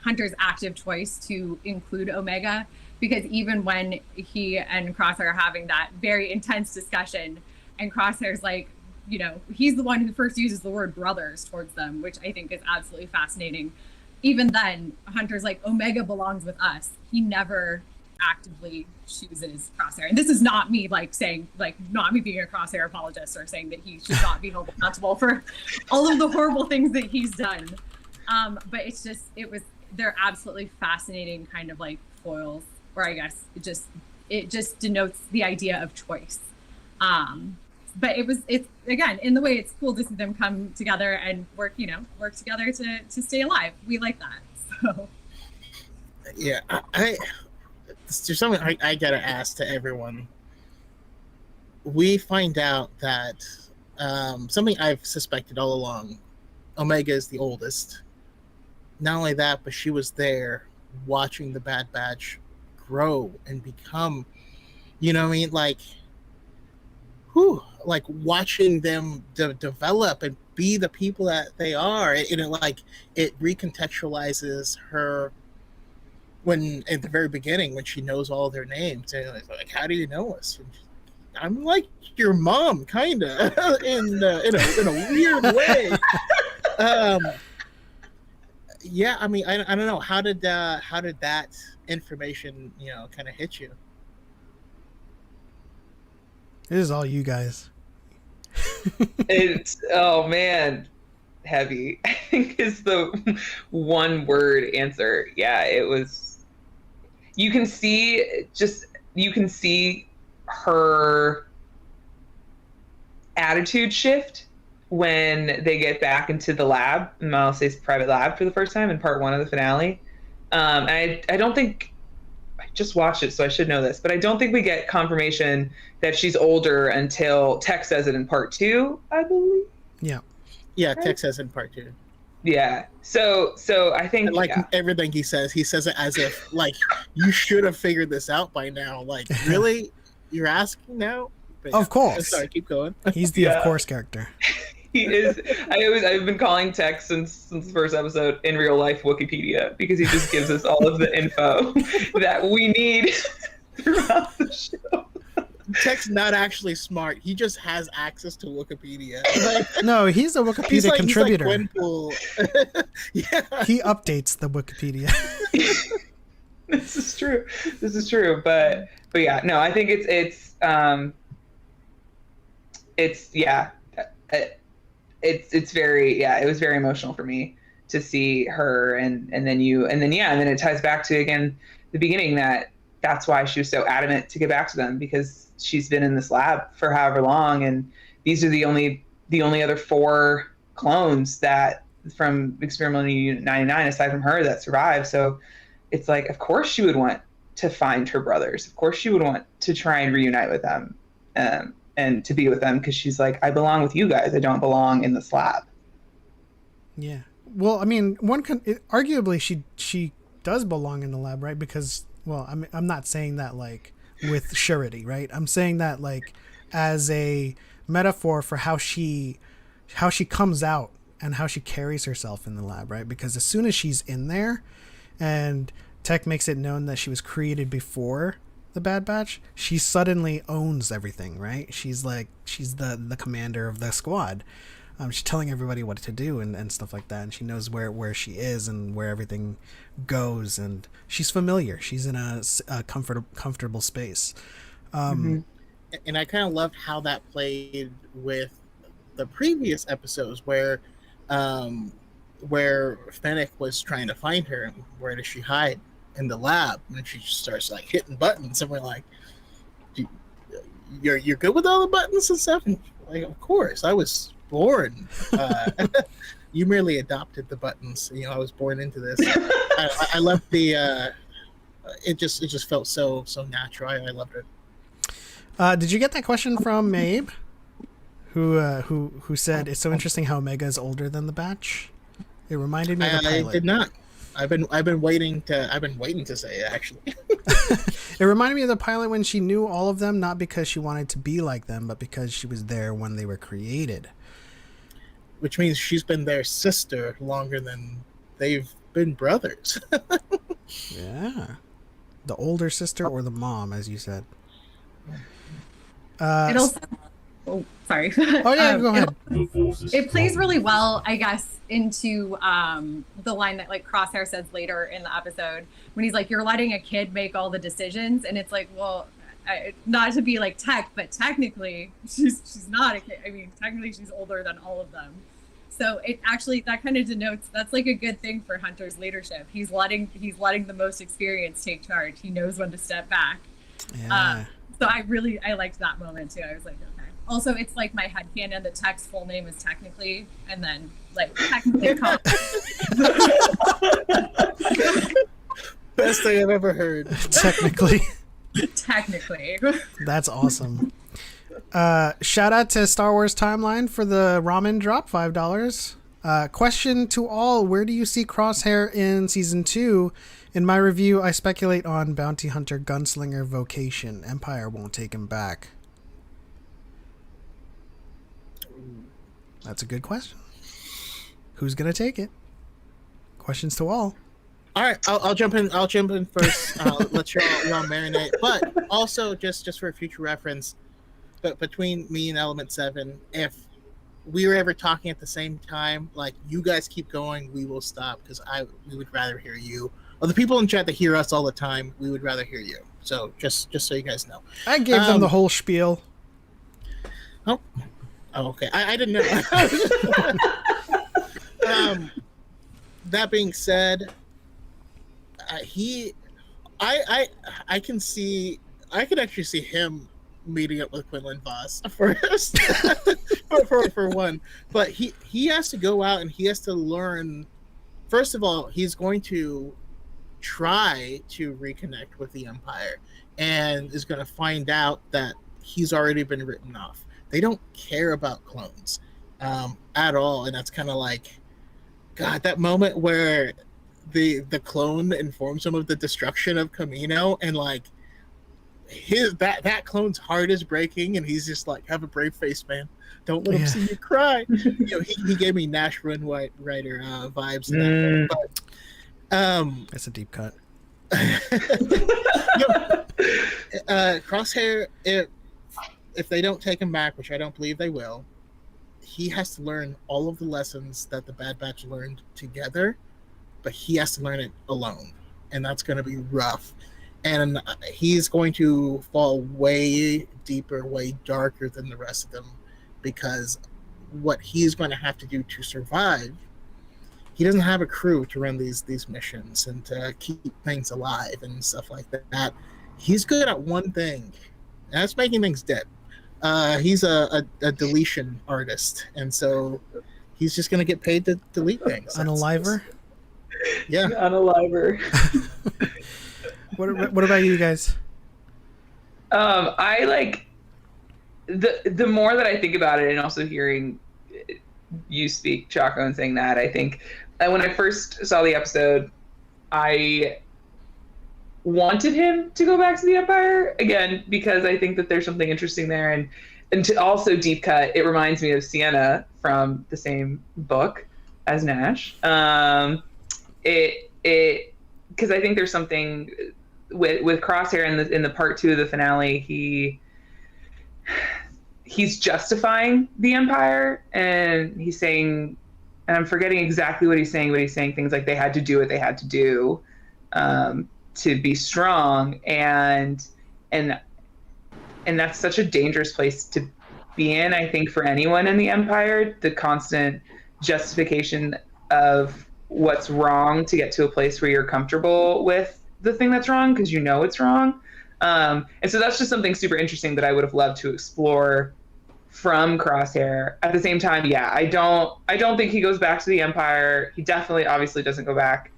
Hunter's active choice to include Omega, because even when he and Crosshair are having that very intense discussion, and Crosshair's like, you know, he's the one who first uses the word brothers towards them, which I think is absolutely fascinating. Even then, Hunter's like, Omega belongs with us. He never actively chooses Crosshair. And this is not me like saying, like, not me being a Crosshair apologist or saying that he should not be held accountable for all of the horrible things that he's done. But they're absolutely fascinating kind of like foils, or I guess it just denotes the idea of choice. But it's again, in the way it's cool to see them come together and work together to stay alive. We like that. So yeah, there's something I gotta ask to everyone. We find out that something I've suspected all along. Omega is the oldest. Not only that, but she was there watching the Bad Batch grow and become, you know what I mean? Like watching them develop and be the people that they are. It recontextualizes her when at the very beginning when she knows all their names. And like, how do you know us? And I'm like your mom, kind of, in a weird way. Yeah, I mean, I don't know. How did that information, kind of hit you? It is all you guys. It's, oh man, heavy, I think is the one word answer. Yeah, it was, you can see her attitude shift when they get back into the lab, Miles Say's private lab for the first time in part 1 of the finale. I don't think, I just watched it, so I should know this, but I don't think we get confirmation that she's older until Tech says it in part 2, I believe. Yeah. Yeah, right? Tech says it in part 2. Yeah. So I think everything he says it as if like you should have figured this out by now. Like, really? You're asking now? But, of course. Sorry, keep going. He's the of course character. He is. I've been calling Tech since the first episode in real life Wikipedia, because he just gives us all of the info that we need throughout the show. Tech's not actually smart. He just has access to Wikipedia. No, he's a Wikipedia contributor. He's like yeah. He updates the Wikipedia. This is true. But yeah, no, I think it's very, yeah, it was very emotional for me to see her and then it ties back to, again, the beginning, that's why she was so adamant to get back to them, because she's been in this lab for however long, and these are the only other 4 clones that from Experimental Unit 99 aside from her that survived. So it's like, of course she would want to find her brothers, of course she would want to try and reunite with them and to be with them, because she's like, I belong with you guys, I don't belong in this lab. Yeah, well, I mean, arguably she does belong in the lab, right? Because, well, I'm not saying that like with surety, right? I'm saying that like as a metaphor for how she comes out and how she carries herself in the lab, right? Because as soon as she's in there and Tech makes it known that she was created before the Bad Batch, she suddenly owns everything, right? She's the commander of the squad. She's telling everybody what to do and stuff like that, and she knows where she is and where everything goes, and she's familiar. She's in a comfortable space. And I kind of loved how that played with the previous episodes where Fennec was trying to find her, and where does she hide? In the lab, and she starts like hitting buttons, and we're like, you're good with all the buttons and stuff? And like, of course, I was born. You merely adopted the buttons. You know, I was born into this. I love the it just felt so natural. I loved it. Did you get that question from Mabe, who said it's so interesting how Omega is older than the Batch? It reminded me of the pilot. I did not. I've been waiting to say it, actually. It reminded me of the pilot when she knew all of them, not because she wanted to be like them, but because she was there when they were created. Which means she's been their sister longer than they've been brothers. Yeah. The older sister or the mom, as you said. It also... Oh, sorry. Oh, yeah, go ahead. It plays really well, I guess, into the line that like Crosshair says later in the episode when he's like, you're letting a kid make all the decisions. And it's like, well, not to be like tech, but technically she's not a kid. I mean, technically she's older than all of them. So it actually, that kind of denotes, that's like a good thing for Hunter's leadership. He's letting the most experienced take charge. He knows when to step back. Yeah. So I liked that moment too. I was like, okay. Also, it's like my headcanon that Tech's full name is technically, and then like technically Best thing I've ever heard. Technically. Technically. That's awesome. Shout out to Star Wars Timeline for the ramen drop, $5. Question to all: where do you see Crosshair in season 2? In my review, I speculate on bounty hunter gunslinger vocation. Empire won't take him back. That's a good question. Who's gonna take it? Questions to all. All right, I'll jump in. I'll jump in first. Let y'all marinate. But also, just for future reference, but between me and Element 7, if we were ever talking at the same time, like you guys keep going, we will stop because we would rather hear you. Or the people in chat that hear us all the time, we would rather hear you. So just so you guys know, I gave them the whole spiel. Oh, okay. I didn't know. That being said, I can actually see him meeting up with Quinlan Voss first, for one. But he has to go out and he has to learn. First of all, he's going to try to reconnect with the Empire, and is going to find out that he's already been written off. They don't care about clones at all, and that's kind of like, God, that moment where the clone informs him of the destruction of Camino, and like that clone's heart is breaking, and he's just like, have a brave face, man. Don't let him see you cry. He gave me Nash Runwriter vibes in that. But that's a deep cut. Crosshair, if they don't take him back, which I don't believe they will, he has to learn all of the lessons that the Bad Batch learned together, but he has to learn it alone, and that's going to be rough. And he's going to fall way deeper, way darker than the rest of them, because what he's going to have to do to survive, he doesn't have a crew to run these missions and to keep things alive and stuff like that. He's good at one thing, and that's making things dead. He's a deletion artist, and so he's just going to get paid to delete things. Unaliver? Yeah. Unaliver. What about you guys? I like the more that I think about it, and also hearing you speak, Choco, and saying that, I think when I first saw the episode, I wanted him to go back to the Empire again, because I think that there's something interesting there, and to also deep cut, it reminds me of Sienna from the same book as Nash. It because I think there's something with Crosshair in the part 2 of the finale. he's justifying the Empire, and he's saying, and I'm forgetting exactly what he's saying, but he's saying things like they had to do what they had to do to be strong, and that's such a dangerous place to be in, I think, for anyone in the Empire, the constant justification of what's wrong to get to a place where you're comfortable with the thing that's wrong because you know it's wrong. And so that's just something super interesting that I would have loved to explore from Crosshair. At the same time, yeah, I don't think he goes back to the Empire. He definitely, obviously, doesn't go back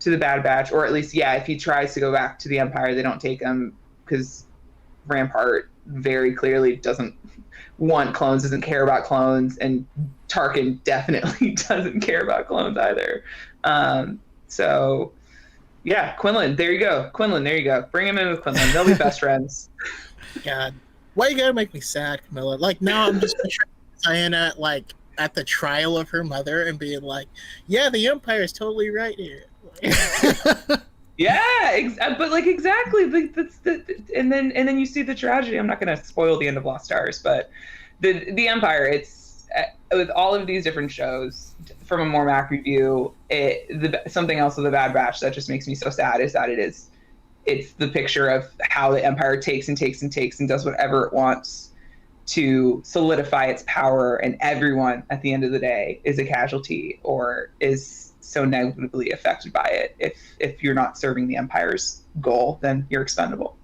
to the Bad Batch, or at least, yeah, if he tries to go back to the Empire, they don't take him because Rampart very clearly doesn't want clones, doesn't care about clones, and Tarkin definitely doesn't care about clones either. So yeah, Quinlan, there you go. Bring him in with Quinlan. They'll be best friends. God, why you gotta make me sad, Camilla? Like, now I'm just picturing Diana like at the trial of her mother and being like, "Yeah, the Empire is totally right here." Yeah, but like exactly, like and then you see the tragedy. I'm not going to spoil the end of Lost Stars, but the Empire. It's with all of these different shows from a more macro view. Something else with the Bad Batch that just makes me so sad is that it's the picture of how the Empire takes and does whatever it wants to solidify its power, and everyone at the end of the day is a casualty or is so negatively affected by it. If you're not serving the Empire's goal, then you're expendable.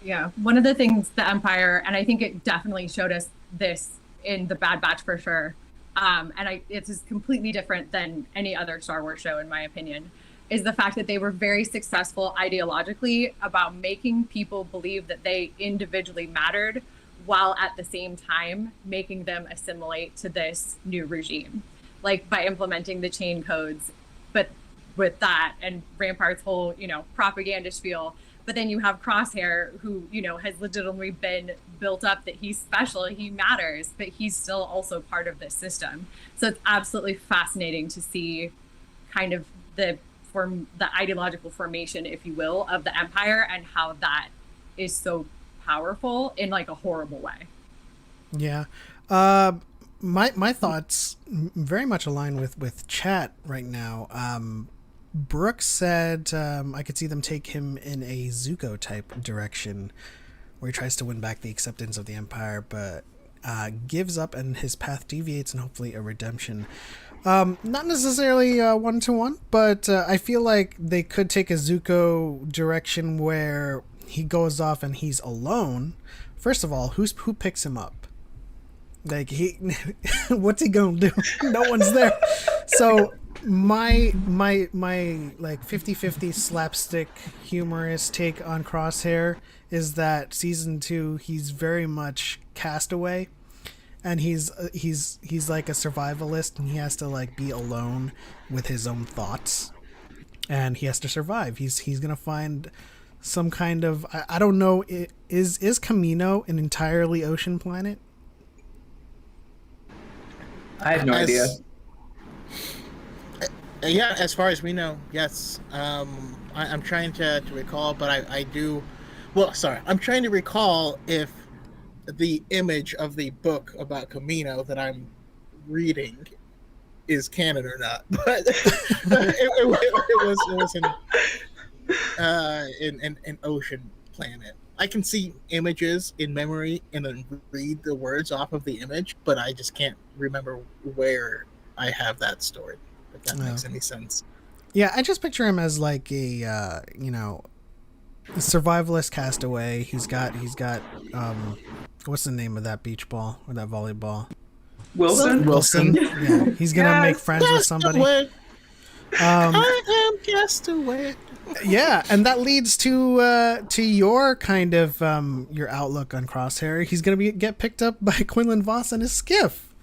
Yeah, one of the things the Empire, and I think it definitely showed us this in the Bad Batch for sure, it's completely different than any other Star Wars show in my opinion, is the fact that they were very successful ideologically about making people believe that they individually mattered, while at the same time making them assimilate to this new regime, like by implementing the chain codes. But with that and Rampart's whole, propaganda spiel, but then you have Crosshair, who, has legitimately been built up that he's special, he matters, but he's still also part of this system. So it's absolutely fascinating to see kind of the ideological formation, if you will, of the Empire, and how that is so powerful in like a horrible way. Yeah. My thoughts very much align with chat right now. Brooke said I could see them take him in a Zuko type direction where he tries to win back the acceptance of the Empire, but gives up and his path deviates, and hopefully a redemption. Not necessarily 1-to-1, but I feel like they could take a Zuko direction where he goes off and he's alone. First of all, who picks him up? Like, what's he gonna do? No one's there. So my like 50-50 slapstick humorous take on Crosshair is that season 2 he's very much castaway, and he's like a survivalist, and he has to like be alone with his own thoughts, and he has to survive. He's gonna find some kind of, I don't know, is Camino an entirely ocean planet? I have no idea. Yeah, as far as we know, yes. I'm trying to recall, but I do. Well, sorry, I'm trying to recall if the image of the book about Camino that I'm reading is canon or not. But it was an ocean planet. I can see images in memory and then read the words off of the image, but I just can't remember where I have that stored. If that makes any sense. Yeah, I just picture him as like a survivalist castaway. He's got what's the name of that beach ball or that volleyball? Wilson. Yeah, he's gonna make friends with somebody. I am castaway. Yeah, and that leads to your kind of your outlook on Crosshair. He's gonna get picked up by Quinlan Vos and his skiff.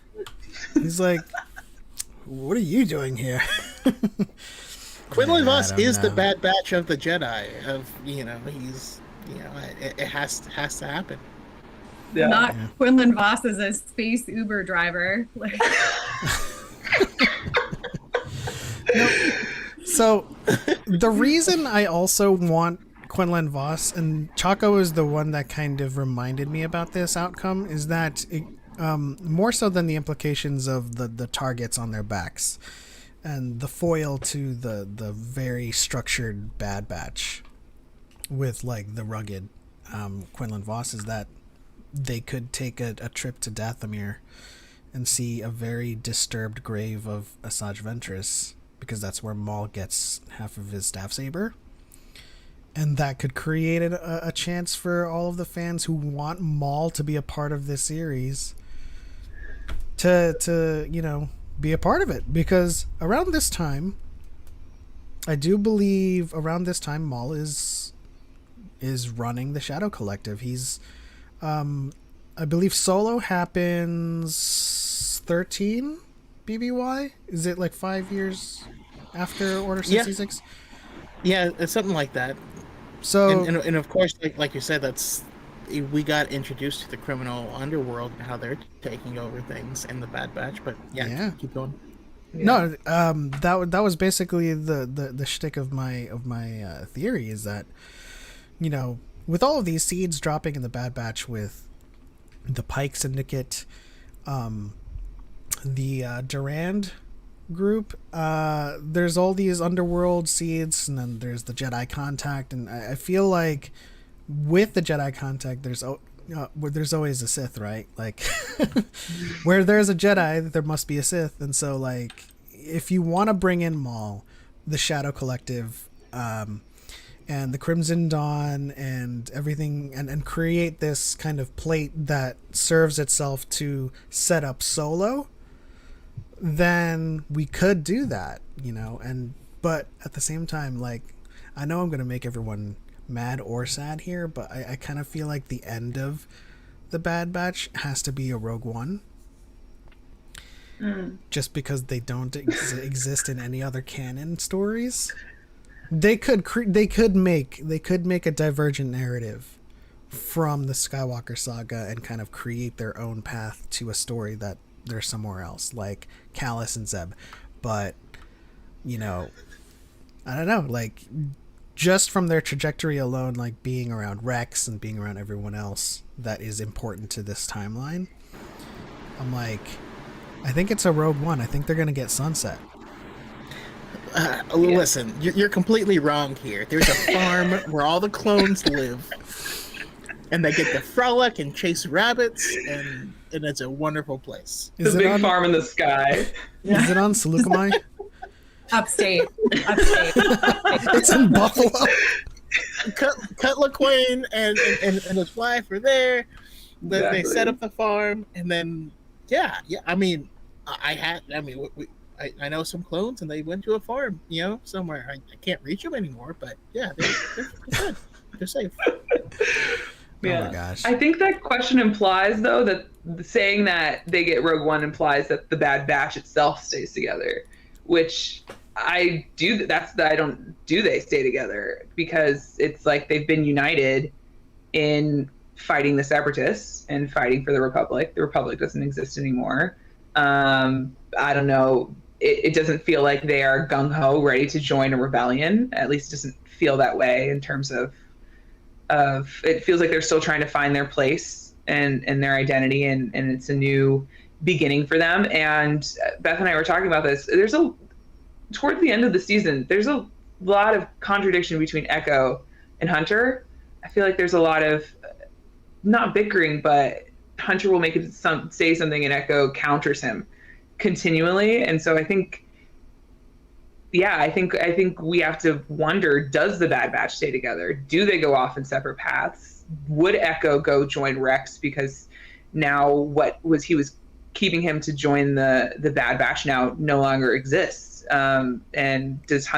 He's like, "What are you doing here?" Quinlan Vos is the Bad Batch of the Jedi. He's it has to happen. Yeah. Not Quinlan Vos as a space Uber driver. No. So the reason I also want Quinlan Voss, and Choco is the one that kind of reminded me about this outcome, is that it, more so than the implications of the targets on their backs and the foil to the very structured Bad Batch with like the rugged Quinlan Voss, is that they could take a trip to Dathomir and see a very disturbed grave of Asajj Ventress, because that's where Maul gets half of his staff saber. And that could create a chance for all of the fans who want Maul to be a part of this series to you know, be a part of it. Because around this time, I do believe around this time Maul is running the Shadow Collective. He's I believe Solo happens 13 BBY. Is it like 5 years after Order 66? Yeah, it's something like that. So and of course, like you said, we got introduced to the criminal underworld and how they're taking over things in the Bad Batch. But yeah. Keep going. No, that was basically the shtick of my theory, is that, you know, with all of these seeds dropping in the Bad Batch, with the Pike Syndicate, the Durand group, there's all these underworld seeds, and then there's the Jedi Contact, and I feel like with the Jedi Contact there's always a Sith, right? Like where there's a Jedi there must be a Sith. And so, like, if you want to bring in Maul, the Shadow Collective, and the Crimson Dawn and everything, and create this kind of plate that serves itself to set up Solo, then we could do that, you know. But at the same time, like, I know I'm going to make everyone mad or sad here, but I kind of feel like the end of the Bad Batch has to be a Rogue One. Just because they don't exist in any other canon stories. They could make a divergent narrative from the Skywalker saga and kind of create their own path to a story that they're somewhere else, like Callus and Zeb. But, you know, I don't know, like, just from their trajectory alone, like being around Rex and being around everyone else that is important to this timeline, I'm like, I think it's a Rogue One. I think they're gonna get Sunset. Listen, you're completely wrong here. There's a farm where all the clones live, and they get to frolic and chase rabbits, and it's a wonderful place. It's a big farm in the sky. Is it on Seleucami? Upstate. It's in Buffalo. Cut LaQuain and his wife are there. They set up the farm, and then I mean, I know some clones, and they went to a farm, you know, somewhere. I can't reach them anymore, but yeah, they're good. They're safe. Yeah. Oh my gosh. I think that question implies, though, that saying that they get Rogue One implies that the Bad Batch itself stays together, which I do. I don't do they stay together, because it's like they've been united in fighting the Separatists and fighting for the Republic. The Republic doesn't exist anymore. I don't know. It doesn't feel like they are gung-ho ready to join a rebellion. At least it doesn't feel that way in terms of it feels like they're still trying to find their place and their identity, and it's a new beginning for them. And Beth and I were talking about this. Towards the end of the season, there's a lot of contradiction between Echo and Hunter. I feel like there's a lot of, not bickering, but Hunter will say something and Echo counters him continually. And so I think we have to wonder, does the Bad Batch stay together? Do they go off in separate paths? Would Echo go join Rex, because now he was keeping him to join the Bad Batch now no longer exists? And does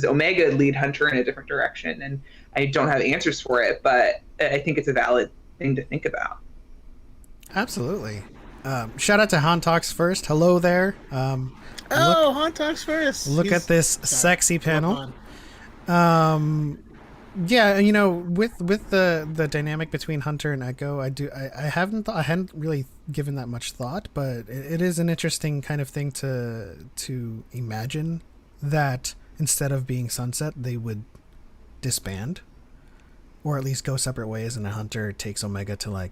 Omega lead Hunter in a different direction? And I don't have answers for it, but I think it's a valid thing to think about. Absolutely. Shout out to Han Talks First. Hello there. Han Talks First. Look at this sexy panel. Yeah, you know, with the dynamic between Hunter and Echo, I hadn't really given that much thought, but it is an interesting kind of thing to imagine, that instead of being Sunset, they would disband. or at least go separate ways, and a Hunter takes Omega to, like,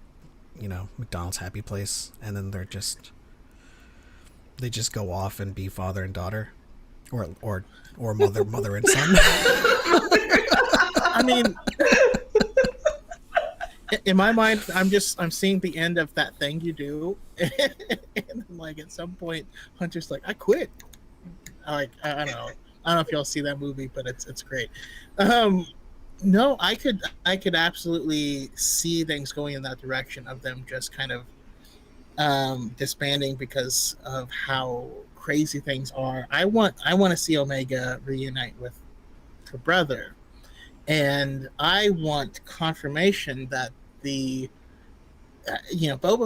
you know, McDonald's Happy Place, and then they just go off and be father and daughter, or mother and son. I mean, in my mind, I'm seeing the end of that thing you do, and like at some point, Hunter's like, I quit. I don't know if y'all see that movie, but it's great. No, I could absolutely see things going in that direction of them just kind of disbanding because of how crazy things are. I want to see Omega reunite with her brother, and I want confirmation that Boba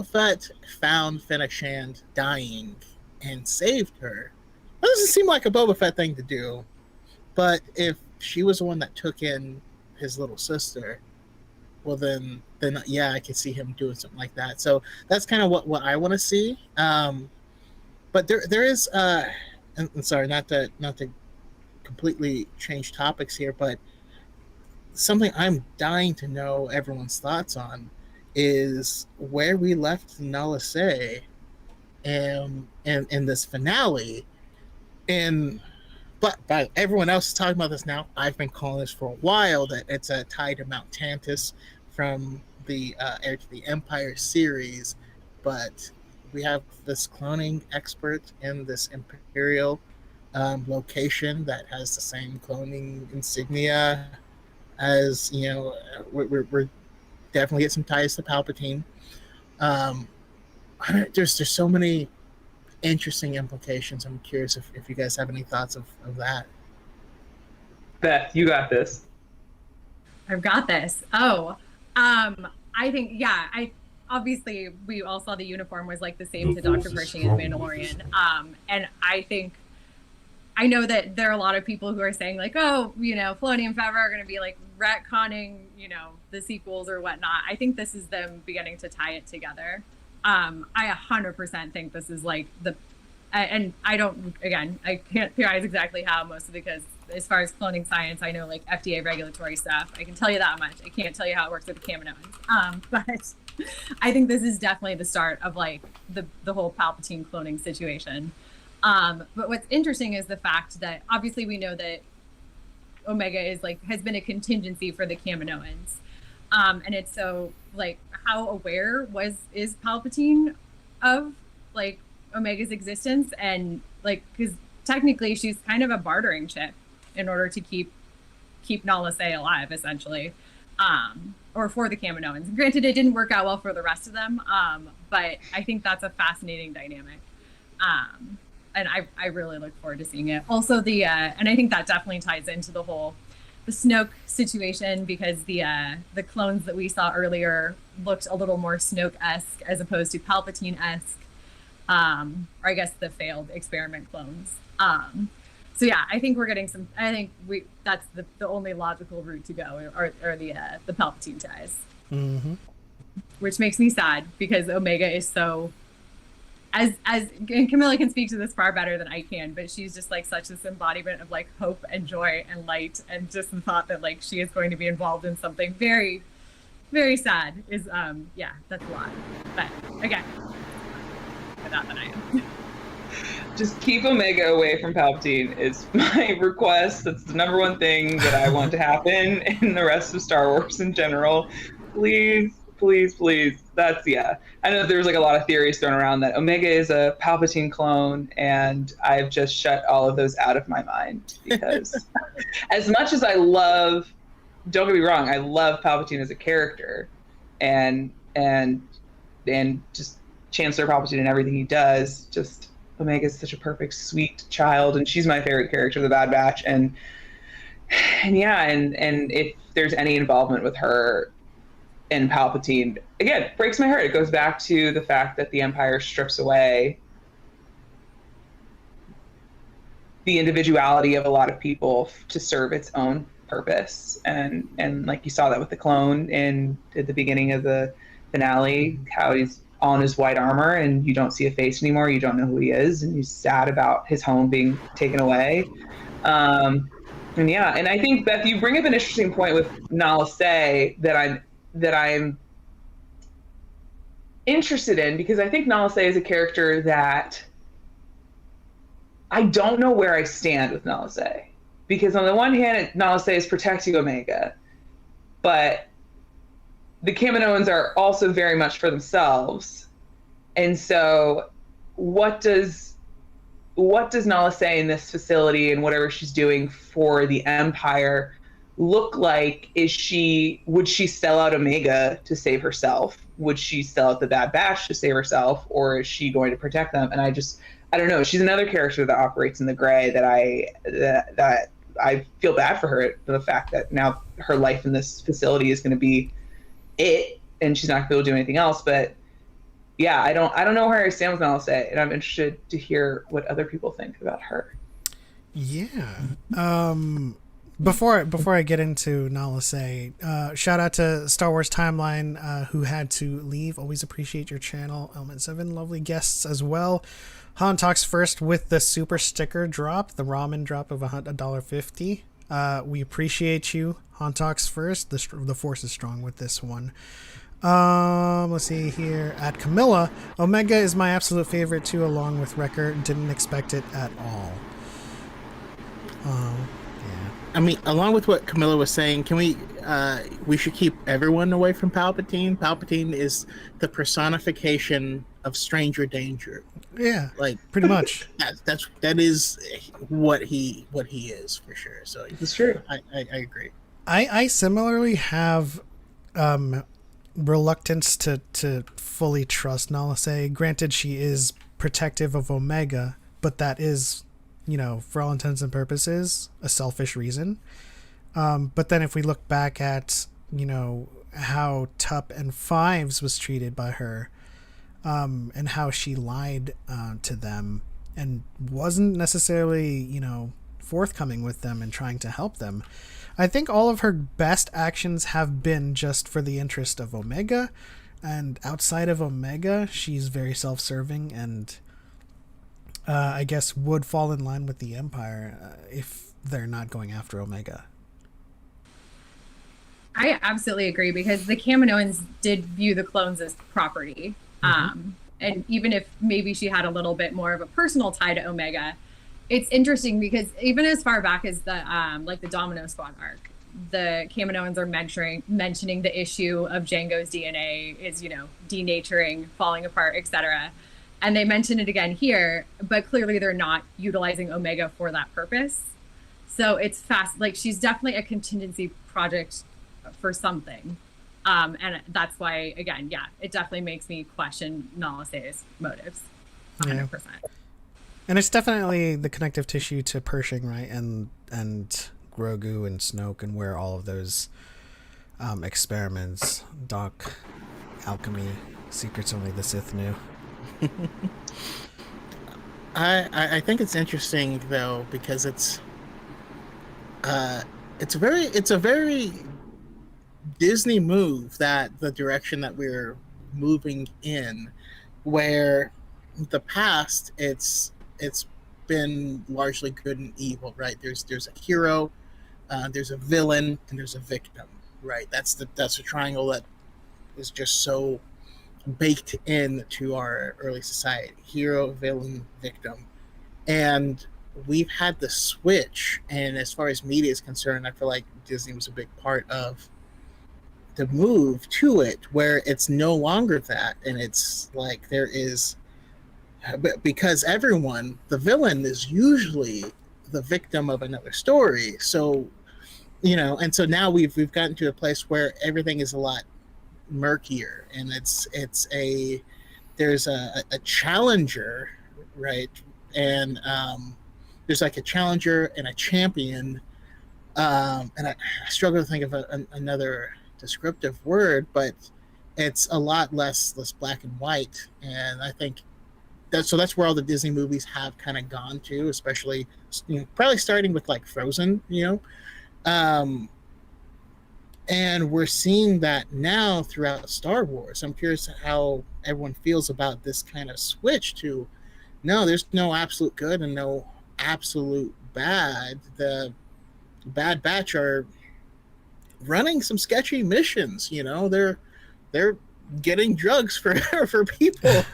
Fett found Fennec Shand dying and saved her. That doesn't seem like a Boba Fett thing to do, but if she was the one that took in his little sister, well then yeah, I could see him doing something like that. So that's kind of what I want to see. But there is and sorry, not to completely change topics here, but something I'm dying to know everyone's thoughts on is where we left Nala Se in this finale. But everyone else is talking about this now. I've been calling this for a while, that it's a tie to Mount Tantus from the Heir to the Empire series. But we have this cloning expert in this Imperial location that has the same cloning insignia as, we're definitely get some ties to Palpatine. There's so many interesting implications. I'm curious if you guys have any thoughts of that. Beth, you got this. I've got this. I think, yeah, obviously we all saw the uniform was like the same to Dr. Pershing and Mandalorian. And I know that there are a lot of people who are saying like, oh, Filoni and Favreau are going to be like retconning, the sequels or whatnot. I think this is them beginning to tie it together. I 100% think this is like and I can't theorize exactly how, mostly because as far as cloning science, I know like FDA regulatory stuff. I can tell you that much. I can't tell you how it works with the Kaminoans. But I think this is definitely the start of like the whole Palpatine cloning situation. But what's interesting is the fact that obviously we know that Omega has been a contingency for the Kaminoans. And it's so like, how aware is Palpatine of like Omega's existence? And like, because technically she's kind of a bartering chip in order to keep Nala Se alive, essentially, or for the Kaminoans. Granted, it didn't work out well for the rest of them, but I think that's a fascinating dynamic. And I really look forward to seeing it. Also, and I think that definitely ties into the Snoke situation, because the clones that we saw earlier looked a little more Snoke-esque as opposed to Palpatine-esque, or I guess the failed experiment clones. So yeah, I think we're getting some. I think that's the only logical route to go, or the Palpatine ties. Mm-hmm. Which makes me sad, because Omega is so. And Camila can speak to this far better than I can, but she's just like such this embodiment of like hope and joy and light, and just the thought that like she is going to be involved in something very, very sad is that's a lot. But again, better than I am. Just keep Omega away from Palpatine is my request. That's the number one thing that I want to happen in the rest of Star Wars in general. Please. That's, yeah. I know there's like a lot of theories thrown around that Omega is a Palpatine clone, and I've just shut all of those out of my mind, because as much as I love, don't get me wrong, I love Palpatine as a character, and just Chancellor Palpatine and everything he does, just Omega is such a perfect, sweet child, and she's my favorite character of the Bad Batch, and if there's any involvement with her and Palpatine, again, breaks my heart. It goes back to the fact that the Empire strips away the individuality of a lot of people to serve its own purpose. And like you saw that with the clone at the beginning of the finale, how he's all in his white armor and you don't see a face anymore. You don't know who he is, and he's sad about his home being taken away. And yeah, and I think, Beth, you bring up an interesting point with Nala Se that I'm interested in, because I think Nala Se is a character that I don't know where I stand with Nala Se. Because on the one hand, Nala Se is protecting Omega, but the Kaminoans are also very much for themselves. And so what does Nala Se in this facility and whatever she's doing for the Empire look like? Would she sell out Omega to save herself? Would she sell out the Bad Batch to save herself? Or is she going to protect them? And I don't know. She's another character that operates in the gray that I feel bad for her, the fact that now her life in this facility is going to be it, and she's not going to be able to do anything else. But yeah, I don't know where I stand with Nala Se, and I'm interested to hear what other people think about her. Yeah. Before I get into Nala Se, shout out to Star Wars Timeline, who had to leave. Always appreciate your channel. Element 7, lovely guests as well. Han Talks first with the super sticker drop, the ramen drop of $1.50. We appreciate you. Han Talks first. The force is strong with this one. Let's see here. At Camila, Omega is my absolute favorite too, along with Wrecker. Didn't expect it at all. Yeah. I mean, along with what Camilla was saying, can we should keep everyone away from Palpatine. Palpatine is the personification of stranger danger. Yeah, like pretty much. That is what he is for sure. So it's true. I agree. I similarly have reluctance to fully trust Nala Se. Granted, she is protective of Omega, but that is, for all intents and purposes, a selfish reason. But then if we look back at, how Tup and Fives was treated by her, and how she lied to them and wasn't necessarily, forthcoming with them and trying to help them, I think all of her best actions have been just for the interest of Omega, and outside of Omega, she's very self-serving and I guess would fall in line with the Empire if they're not going after Omega. I absolutely agree, because the Kaminoans did view the clones as property. And even if maybe she had a little bit more of a personal tie to Omega, it's interesting because even as far back as the the Domino Squad arc, the Kaminoans are mentioning the issue of Jango's DNA is, denaturing, falling apart, etc. And they mention it again here, but clearly they're not utilizing Omega for that purpose. So it's fast. Like, she's definitely a contingency project for something. And that's why, again, it definitely makes me question Nala Se's motives 100%. Yeah. And it's definitely the connective tissue to Pershing, right? And Grogu and Snoke, and where all of those experiments, Doc, alchemy, secrets only the Sith knew. I think it's interesting though, because it's a very Disney move, that the direction that we're moving in, where the past it's been largely good and evil, right? There's a hero, there's a villain, and there's a victim, right? That's the triangle that is just so baked into our early society: hero, villain, victim. And we've had the switch, and as far as media is concerned, I feel like Disney was a big part of the move to it, where it's no longer that, and it's like there is, because the villain is usually the victim of another story. So, and so now we've gotten to a place where everything is a lot murkier, and there's a challenger, right? And there's like a challenger and a champion, and I struggle to think of another descriptive word, but it's a lot less black and white. And I think that's where all the Disney movies have kind of gone to, especially probably starting with like Frozen, and we're seeing that now throughout Star Wars. I'm curious how everyone feels about this kind of switch to, no, there's no absolute good and no absolute bad. Bad Batch are running some sketchy missions. You know, they're getting drugs for for people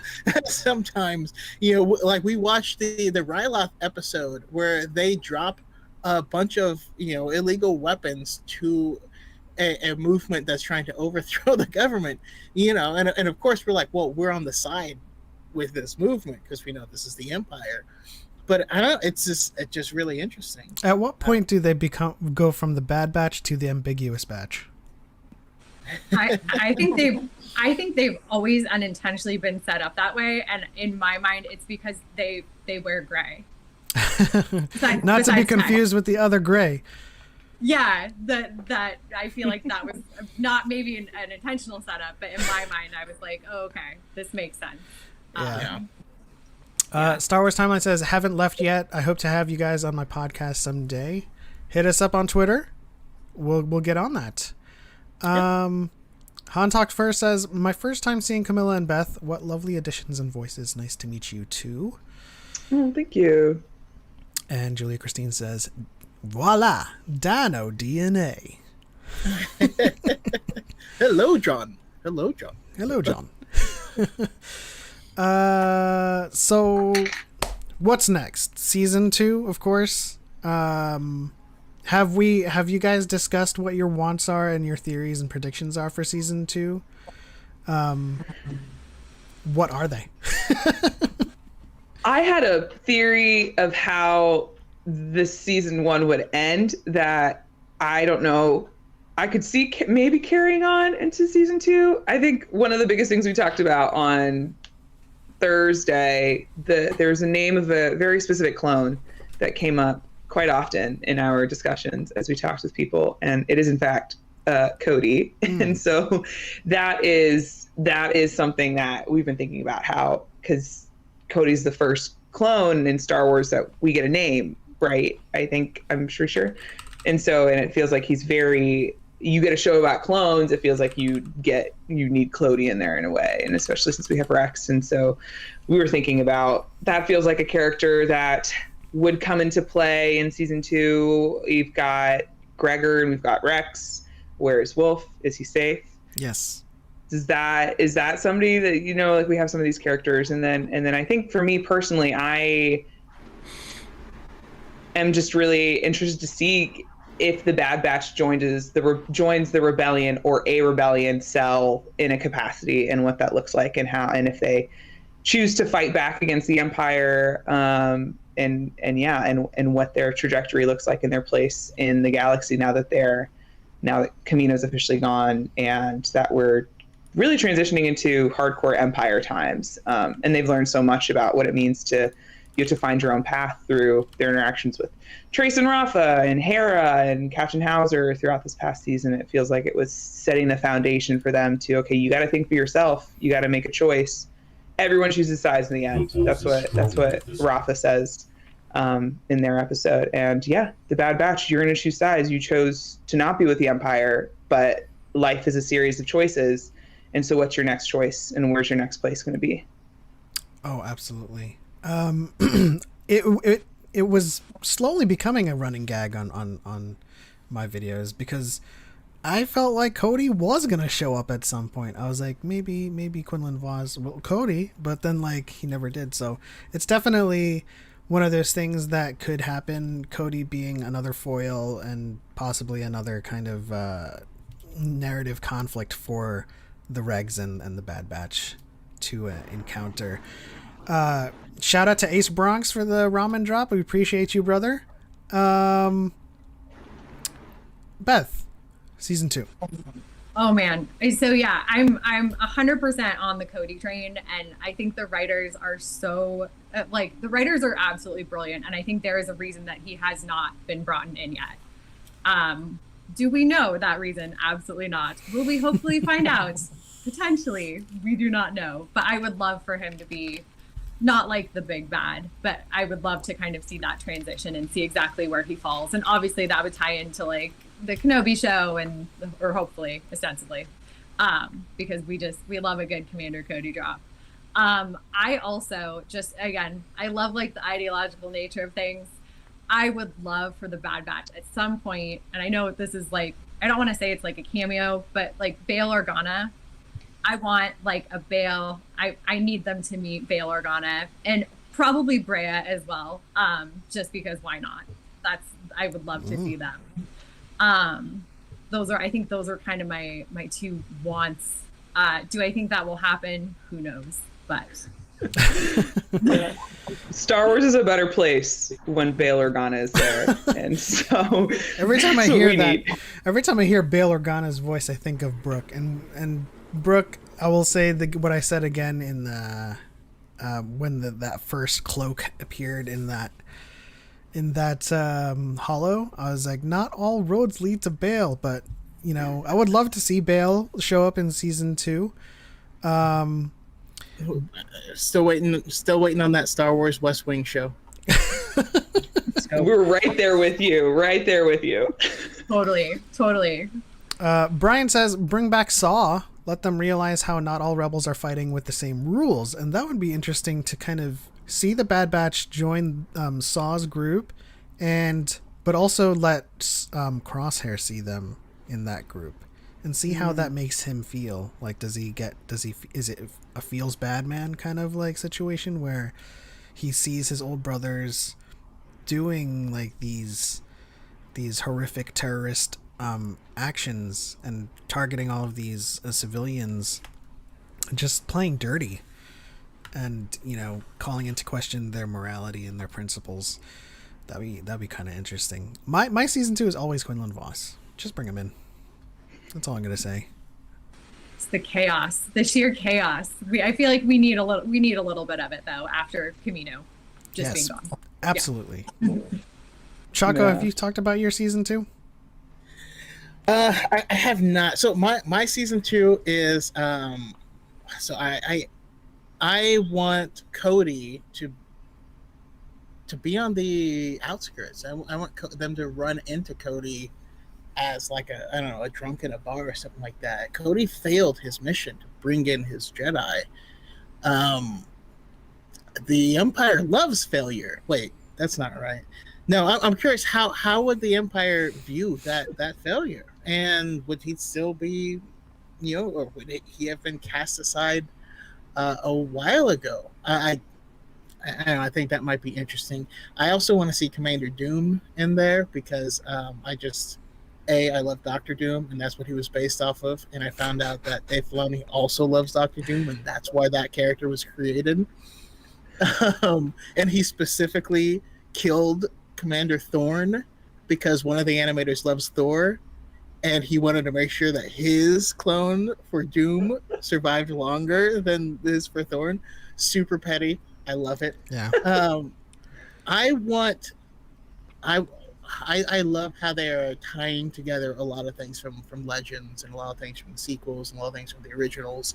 sometimes. You know, like we watched the Ryloth episode where they drop a bunch of, you know, illegal weapons to a movement that's trying to overthrow the government. You know, and of course we're like, well, we're on the side with this movement because we know this is the Empire. But I don't. It's just really interesting. At what point do they go from the Bad Batch to the ambiguous batch? I think they've always unintentionally been set up that way, and in my mind, it's because they wear gray. Not to be confused with the other gray. Yeah, that I feel like that was not maybe an intentional setup, but in my mind, I was like, oh, okay, this makes sense. Yeah. Star Wars Timeline says, haven't left yet. I hope to have you guys on my podcast someday. Hit us up on Twitter. We'll get on that. Han Talked First says, my first time seeing Camila and Beth. What lovely additions and voices. Nice to meet you too. Oh, thank you. And Julia Christine says, voila, Dino DNA. Hello, John. Hello, John. Hello, John. So what's next? Season 2, of course. Have you guys discussed what your wants are and your theories and predictions are for season 2? What are they? I had a theory of how this season 1 would end that I don't know. I could see maybe carrying on into season 2. I think one of the biggest things we talked about on Thursday, there's a name of a very specific clone that came up quite often in our discussions as we talked with people, and it is in fact Cody. And so that is something that we've been thinking about, how, because Cody's the first clone in Star Wars that we get a name, right? I'm sure. And it feels like he's very, you get a show about clones, it feels like you need Clody in there in a way, and especially since we have Rex. And so we were thinking about, that feels like a character that would come into play in season 2. We've got Gregor and we've got Rex. Where is Wolf? Is he safe? Yes. Is that somebody that, you know, like we have some of these characters, and then I think for me personally, I am just really interested to see if the Bad Batch joins the rebellion, or a rebellion cell in a capacity, and what that looks like, and how, and if they choose to fight back against the Empire, and what their trajectory looks like in their place in the galaxy now that Kamino's officially gone, and that we're really transitioning into hardcore Empire times. And they've learned so much about what it means to find your own path through their interactions with Trace and Rafa and Hera and Captain Hauser throughout this past season. It feels like it was setting the foundation for them to, okay, you got to think for yourself. You got to make a choice. Everyone chooses sides in the end. That's what Rafa says in their episode. And yeah, the Bad Batch, you're going to choose sides. You chose to not be with the Empire, but life is a series of choices. And so what's your next choice, and where's your next place going to be? Oh, absolutely. It was slowly becoming a running gag on my videos, because I felt like Cody was gonna show up at some point. I was like, maybe Quinlan was Cody, but then like he never did. So it's definitely one of those things that could happen. Cody being another foil and possibly another kind of narrative conflict for the Regs and the Bad Batch to encounter. Shout out to Ace Bronx for the ramen drop. We appreciate you, brother. Beth, season 2. Oh man. So yeah, I'm 100% on the Cody train, and I think the writers are so the writers are absolutely brilliant, and I think there is a reason that he has not been brought in yet. Do we know that reason? Absolutely not. Will we hopefully find out? Potentially. We do not know. But I would love for him to be not like the big bad, but I would love to kind of see that transition and see exactly where he falls. And obviously that would tie into like the Kenobi show, or hopefully ostensibly, because we love a good Commander Cody drop. I also just, again, I love like the ideological nature of things. I would love for the Bad Batch at some point, and I know this is like, I don't want to say it's like a cameo, but like Bail Organa. I want like a Bail. I need them to meet Bail Organa and probably Brea as well. Just because why not? I would love to see them. I think those are kind of my two wants. Do I think that will happen? Who knows? But Star Wars is a better place when Bail Organa is there, and so every time I hear Bail Organa's voice, I think of Brooke, and Brooke. I will say what I said again in the when that first cloak appeared in that hollow. I was like, not all roads lead to Bail, but you know, I would love to see Bail show up in season 2. Still waiting on that Star Wars West Wing show. We're right there with you. Totally. Brian says, bring back Saw. Let them realize how not all rebels are fighting with the same rules. And that would be interesting to kind of see the Bad Batch join Saw's group, but also let Crosshair see them in that group and see how that makes him feel. Like, is it a feels bad man kind of like situation where he sees his old brothers doing like these horrific terrorist actions and targeting all of these civilians, just playing dirty and, you know, calling into question their morality and their principles. That'd be kind of interesting. My season 2 is always Quinlan Voss. Just bring him in. That's all I'm gonna say. It's the chaos, the sheer chaos. I feel like we need a little bit of it though after Camino being gone. Absolutely. Yeah. Choco, have you talked about your season 2? I have not. So my season 2 is so I want Cody to be on the outskirts. I want them to run into Cody as like a drunk in a bar or something like that. Cody failed his mission to bring in his Jedi. The Empire loves failure. Wait, that's not right. No, I'm curious how would the Empire view that failure, and would he still be, or would he have been cast aside a while ago? I think that might be interesting. I also want to see Commander Doom in there because I love Doctor Doom, and that's what he was based off of. And I found out that Dave Filoni also loves Doctor Doom, and that's why that character was created. And he specifically killed Commander Thorn because one of the animators loves Thor, and he wanted to make sure that his clone for Doom survived longer than his for Thorn. Super petty. I love it. Yeah. I love how they are tying together a lot of things from Legends and a lot of things from the sequels and a lot of things from the originals,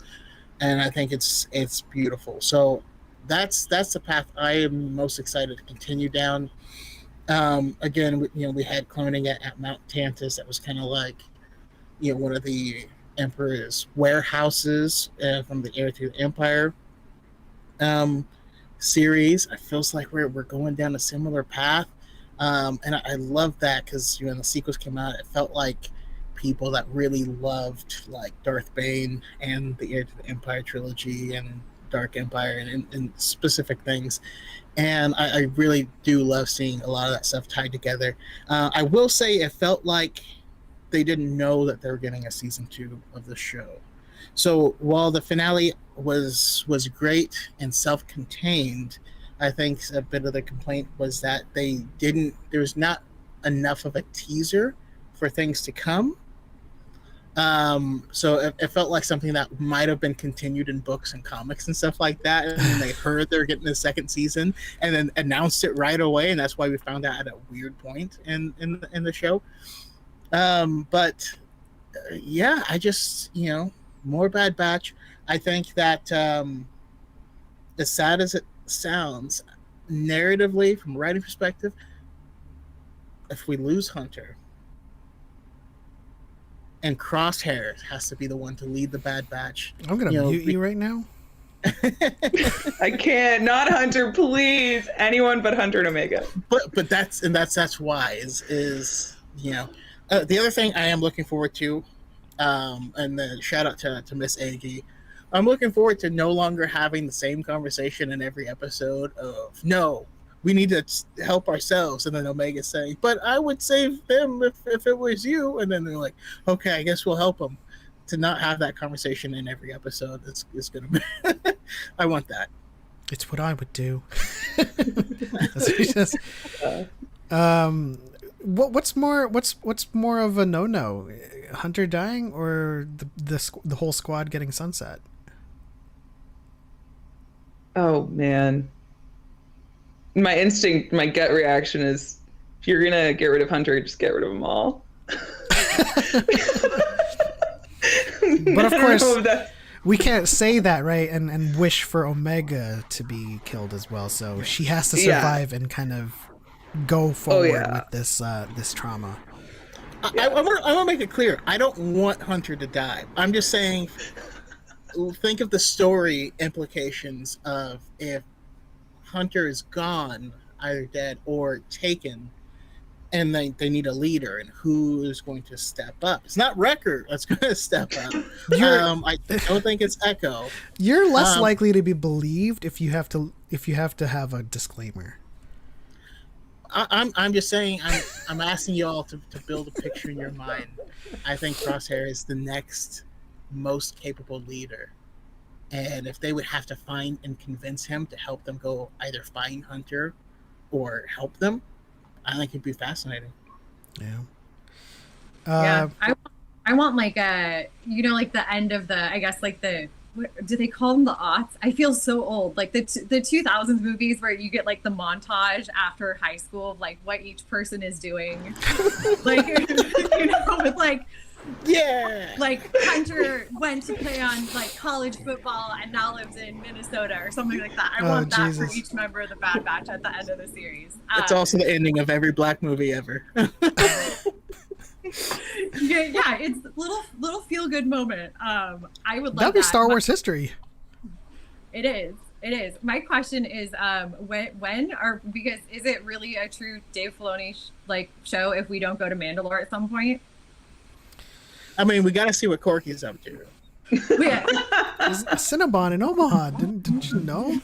and I think it's beautiful. So that's the path I am most excited to continue down. Again, we had cloning at Mount Tantus. That was kind of like, one of the Emperor's warehouses from the Heir to the Empire series. It feels like we're going down a similar path. And I love that because when the sequels came out, it felt like people that really loved like Darth Bane and the Heir to the Empire trilogy and Dark Empire and specific things. And I really do love seeing a lot of that stuff tied together. I will say it felt like they didn't know that they were getting a season 2 of the show. So while the finale was great and self-contained, I think a bit of the complaint was that there was not enough of a teaser for things to come. So it felt like something that might have been continued in books and comics and stuff like that. And then they heard they're getting a second season and then announced it right away. And that's why we found out at a weird point in the show. But I just, more Bad Batch. I think that as sad as it sounds, narratively, from a writing perspective, if we lose Hunter, and Crosshair has to be the one to lead the Bad Batch. I'm gonna mute you right now. I can't. Not Hunter, please. Anyone but Hunter and Omega. But that's why is the other thing I am looking forward to, and then shout out to Miss Aggie. I'm looking forward to no longer having the same conversation in every episode of no, we need to help ourselves, and then Omega saying, but I would save them if it was you, and then they're like, okay, I guess we'll help them. To not have that conversation in every episode, it's gonna be. I want that. It's what I would do. That's what he says. What's more of a no-no? Hunter dying or the whole squad getting sunset? Oh man, my instinct, my gut reaction is, if you're gonna get rid of Hunter, just get rid of them all. But of course, we can't say that, right? And wish for Omega to be killed as well. So she has to survive and kind of go forward with this trauma. I want to make it clear. I don't want Hunter to die. I'm just saying, think of the story implications of if Hunter is gone, either dead or taken, and they need a leader, and who is going to step up? It's not Wrecker that's going to step up. I don't think it's Echo. You're less likely to be believed if you have to have a disclaimer. I'm just saying. I'm asking you all to build a picture in your mind. I think Crosshair is the next most capable leader, and if they would have to find and convince him to help them go either find Hunter or help them, I think it'd be fascinating. Yeah. I want like like the end of the, I guess like do they call them the aughts? I feel so old. Like the 2000s movies where you get like the montage after high school of like what each person is doing. Like, with like, yeah, like Hunter went to play on like college football and now lives in Minnesota or something like that. I want that for each member of the Bad Batch at the end of the series. It's also the ending of every Black movie ever. Yeah, it's little feel good moment. I would love that'd be Star Wars history. It is. My question is, because is it really a true Dave Filoni show if we don't go to Mandalore at some point? I mean, we got to see what Corky's up to. Yeah. Cinnabon in Omaha. Didn't you know?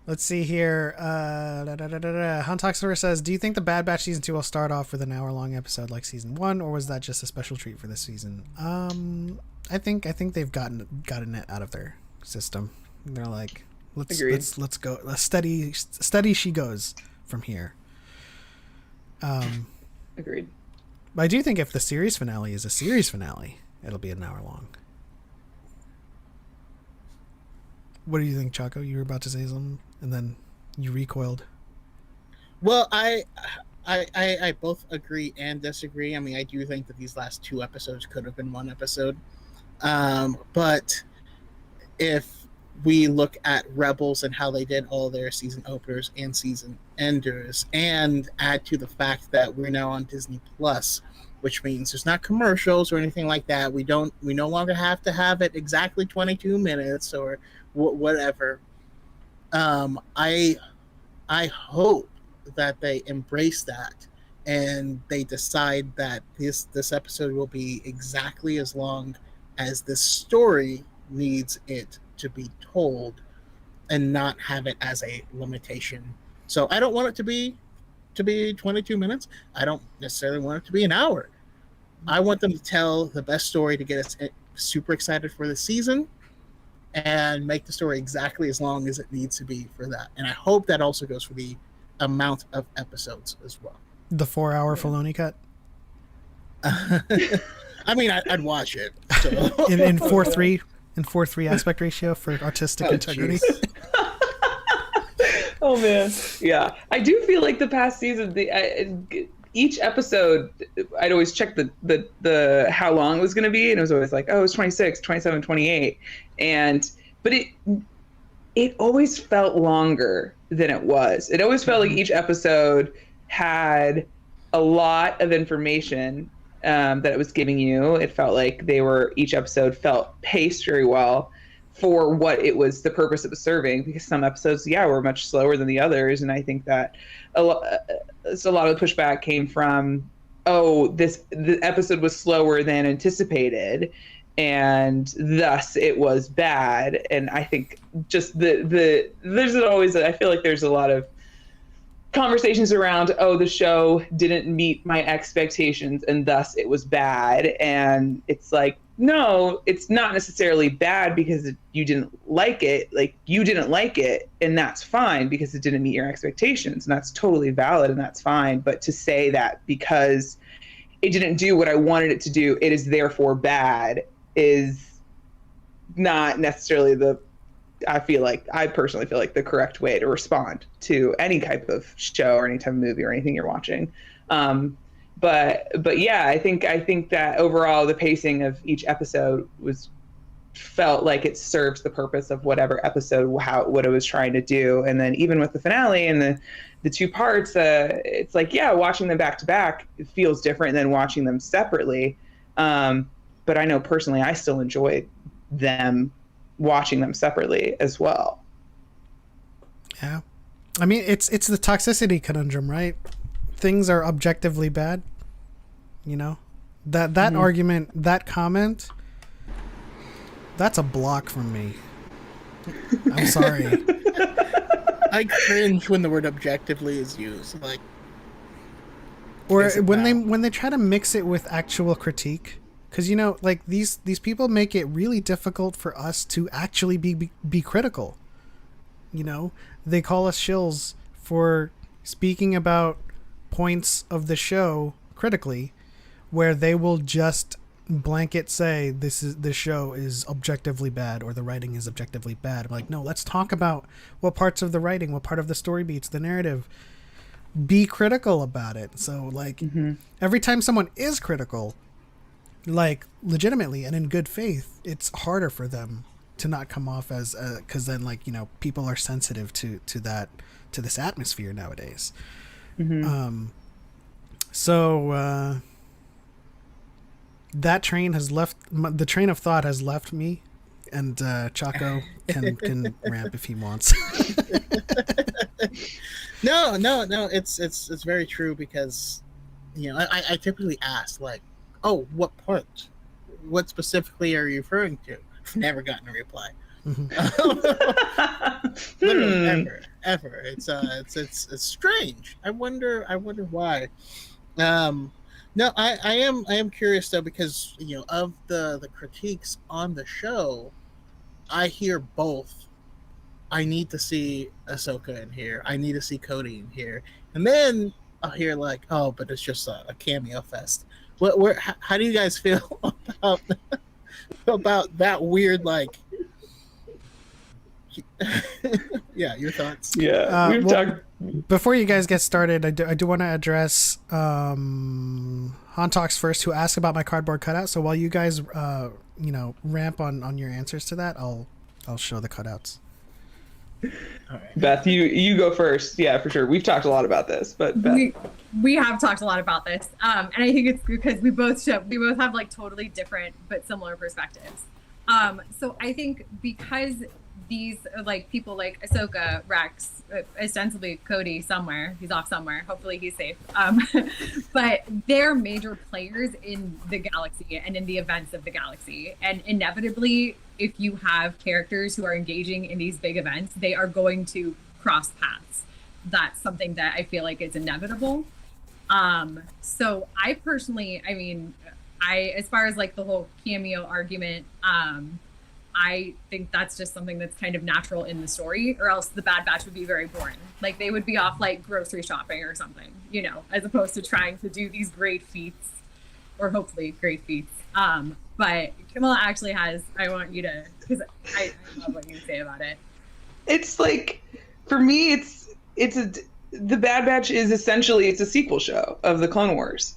Let's see here. Huntoxer says, do you think the Bad Batch season 2 will start off with an hour-long episode like season 1, or was that just a special treat for this season? I think they've gotten it out of their system. They're like, let's go. Let's steady she goes from here. Agreed. But I do think if the series finale is a series finale, it'll be an hour long. What do you think, Choco? You were about to say something, and then you recoiled. Well, I both agree and disagree. I mean, I do think that these last 2 episodes could have been 1 episode. But if we look at Rebels and how they did all their season openers and season enders, and add to the fact that we're now on Disney Plus, which means there's not commercials or anything like that. We no longer have to have it exactly 22 minutes or whatever. I hope that they embrace that and they decide that this episode will be exactly as long as this story needs it to be told, and not have it as a limitation. So I don't want it to be 22 minutes. I don't necessarily want it to be an hour. I want them to tell the best story to get us super excited for the season and make the story exactly as long as it needs to be for that. And I hope that also goes for the amount of episodes as well. The 4-hour Filoni cut? I mean, I'd watch it. So. in 4:3 in 4:3 aspect ratio for artistic integrity. Oh man, yeah. I do feel like the past season, each episode, I'd always check the how long it was going to be, and it was always like, oh, it's 26, 27, 28, but it always felt longer than it was. It always felt like each episode had a lot of information that it was giving you. It felt like each episode felt paced very well for what it was, the purpose it was serving, because some episodes, were much slower than the others. And I think that a lot of the pushback came from, the episode was slower than anticipated, and thus it was bad. And I think just I feel like there's a lot of conversations around, the show didn't meet my expectations and thus it was bad. And it's like, no, it's not necessarily bad because you didn't like it. Like, you didn't like it, and that's fine because it didn't meet your expectations, and that's totally valid, and that's fine. But to say that because it didn't do what I wanted it to do, it is therefore bad, is not necessarily I personally feel like the correct way to respond to any type of show or any type of movie or anything you're watching. But yeah, I think that overall the pacing of each episode felt like it serves the purpose of whatever episode, what it was trying to do. And then even with the finale and the two parts, it's like, watching them back to back, it feels different than watching them separately. But I know personally, I still enjoyed them watching them separately as well. Yeah. I mean, it's the toxicity conundrum, right? Things are objectively bad. That Mm-hmm. argument, that comment, that's a block from me. I'm sorry. I cringe when the word objectively is used. Like, Or when they try to mix it with actual critique. Because, like, these people make it really difficult for us to actually be critical. They call us shills for speaking about points of the show critically, where they will just blanket say this show is objectively bad or the writing is objectively bad. I'm like, no, let's talk about what parts of the writing, what part of the story beats, the narrative. Be critical about it. So, like, every time someone is critical, like, legitimately and in good faith, it's harder for them to not come off as because then, like, people are sensitive to this atmosphere nowadays. So that train has left, the train of thought has left me, and Choco can ramp if he wants. No, it's very true, because I typically ask, like, what part, what specifically are you referring to? I've never gotten a reply. Literally ever. It's strange. I wonder why. No, I am curious though, because of the critiques on the show, I hear both. I need to see Ahsoka in here. I need to see Cody in here, and then I'll hear like, but it's just a cameo fest. How do you guys feel about that weird, like? Yeah, your thoughts. Yeah, we've talked. Before you guys get started, I do want to address Han Talks first, who asked about my cardboard cutout. So while you guys ramp on your answers to that, I'll show the cutouts. All right. Beth, you go first. Yeah, for sure. We've talked a lot about this, but Beth. We have talked a lot about this, and I think it's because we both have like totally different but similar perspectives. So I think because these like people like Ahsoka, Rex, ostensibly Cody somewhere, he's off somewhere, hopefully he's safe, but they're major players in the galaxy and in the events of the galaxy, and inevitably if you have characters who are engaging in these big events, they are going to cross paths. That's something that I feel like is inevitable. So I personally, as far as like the whole cameo argument, I think that's just something that's kind of natural in the story, or else the Bad Batch would be very boring. Like they would be off like grocery shopping or something, as opposed to trying to do these great feats, or hopefully great feats. But Camila actually has, I want you to, because I love what you say about it. It's like, for me, the Bad Batch is essentially, it's a sequel show of the Clone Wars.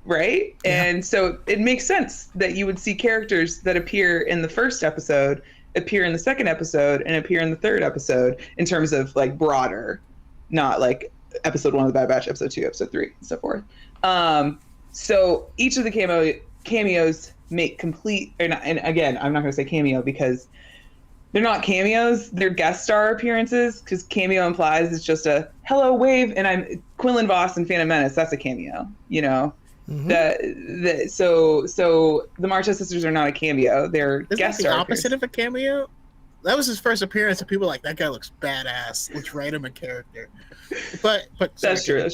Right? Yeah. And so it makes sense that you would see characters that appear in the first episode, appear in the second episode, and appear in the third episode in terms of like broader, not like episode 1 of the Bad Batch, episode 2, episode 3, and so forth. So each of the cameos make complete, or not, and again, I'm not going to say cameo because they're not cameos, they're guest star appearances, because cameo implies it's just a hello wave and I'm Quinlan Voss in Phantom Menace. That's a cameo, you know. So the Martez sisters are not a cameo, they're guest star. The opposite of a cameo? That was his first appearance, and people were like, that guy looks badass. Let's write him a character. But that's true.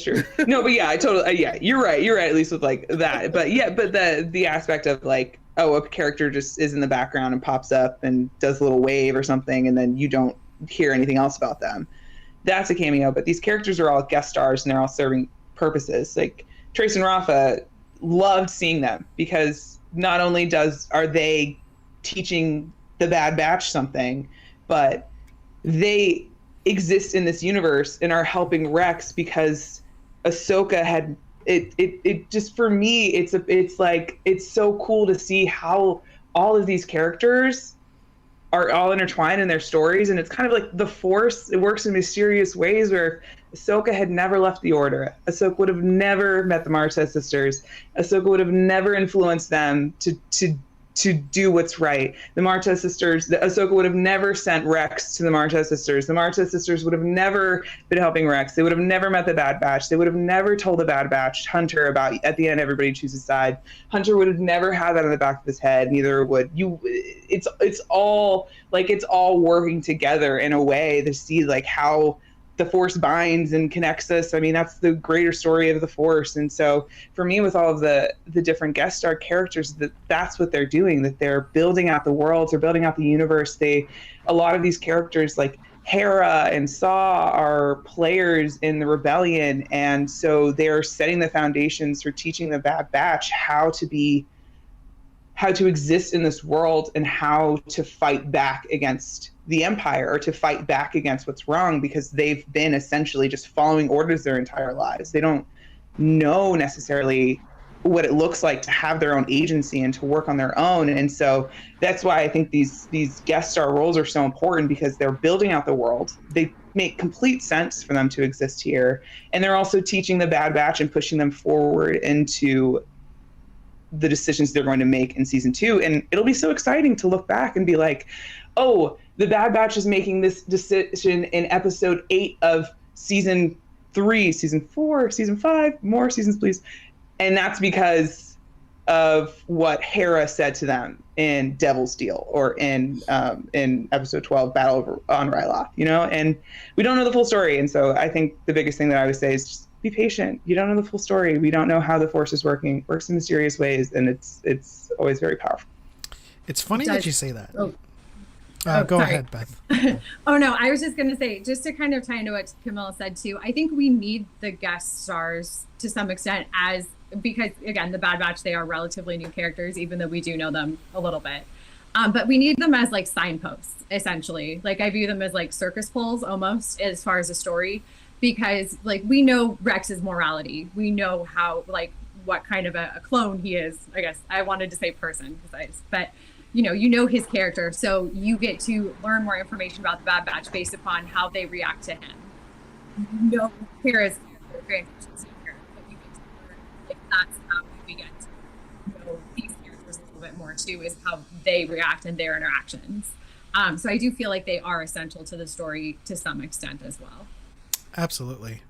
No, but yeah, I totally you're right at least with like that. But yeah, but the aspect of like, oh, a character just is in the background and pops up and does a little wave or something, and then you don't hear anything else about them. That's a cameo. But these characters are all guest stars, and they're all serving purposes. Like Trace and Rafa, loved seeing them because not only are they teaching the Bad Batch something, but they exist in this universe and are helping Rex because Ahsoka had it just, for me, it's like, it's so cool to see how all of these characters are all intertwined in their stories. And it's kind of like the Force, it works in mysterious ways where Ahsoka had never left the Order. Ahsoka would have never met the Martez sisters. Ahsoka would have never influenced them to do what's right. The Martez sisters, Ahsoka would have never sent Rex to the Martez sisters. The Martez sisters would have never been helping Rex. They would have never met the Bad Batch. They would have never told the Bad Batch, Hunter, about at the end everybody chooses side. Hunter would have never had that in the back of his head. Neither would you. It's all like, it's all working together in a way to see like how the Force binds and connects us. I mean, that's the greater story of the Force. And so for me, with all of the different guest star characters, that's what they're doing, that they're building out the worlds, they're building out the universe. A lot of these characters like Hera and Saw are players in the rebellion. And so they're setting the foundations for teaching the Bad Batch how to exist in this world and how to fight back against the Empire or to fight back against what's wrong, because they've been essentially just following orders their entire lives. They don't know necessarily what it looks like to have their own agency and to work on their own. And so that's why I think these guest star roles are so important, because they're building out the world. They make complete sense for them to exist here. And they're also teaching the Bad Batch and pushing them forward into the decisions they're going to make in season 2. And it'll be so exciting to look back and be like, oh, the Bad Batch is making this decision in episode 8 of season 3, season 4, season 5, more seasons, please. And that's because of what Hera said to them in Devil's Deal, or in episode 12, Battle on Ryloth, you know? And we don't know the full story. And so I think the biggest thing that I would say is just be patient. You don't know the full story. We don't know how the Force is working. It works in mysterious ways, and it's always very powerful. It's funny that you say that. Go sorry. ahead, Beth. Oh, no, I was just going to say, just to kind of tie into what Camila said too, I think we need the guest stars to some extent, because again, the Bad Batch, they are relatively new characters, even though we do know them a little bit. But we need them as like signposts, essentially. Like, I view them as like circus poles almost, as far as a story, because like we know Rex's morality. We know how, like, what kind of a clone he is. I guess I wanted to say person, but you know his character, so you get to learn more information about the Bad Batch based upon how they react to him. You know Hera's character, but you get to learn, like, that's how we get to know these characters a little bit more too, is how they react and their interactions. So I do feel like they are essential to the story to some extent as well. Absolutely.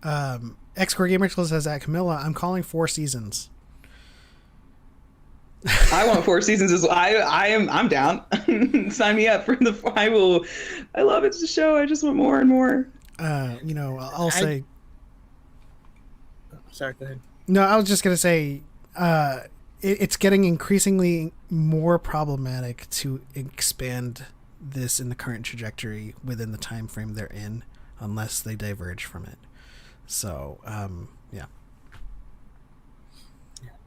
X-Core Gamer says at Camila, I'm calling 4 seasons. I want 4 seasons as well. I'm down. Sign me up for I love it, the show. I just want more and more. I'll say. Sorry, go ahead. No, I was just gonna say, it's getting increasingly more problematic to expand this in the current trajectory within the time frame they're in, unless they diverge from it. So, yeah.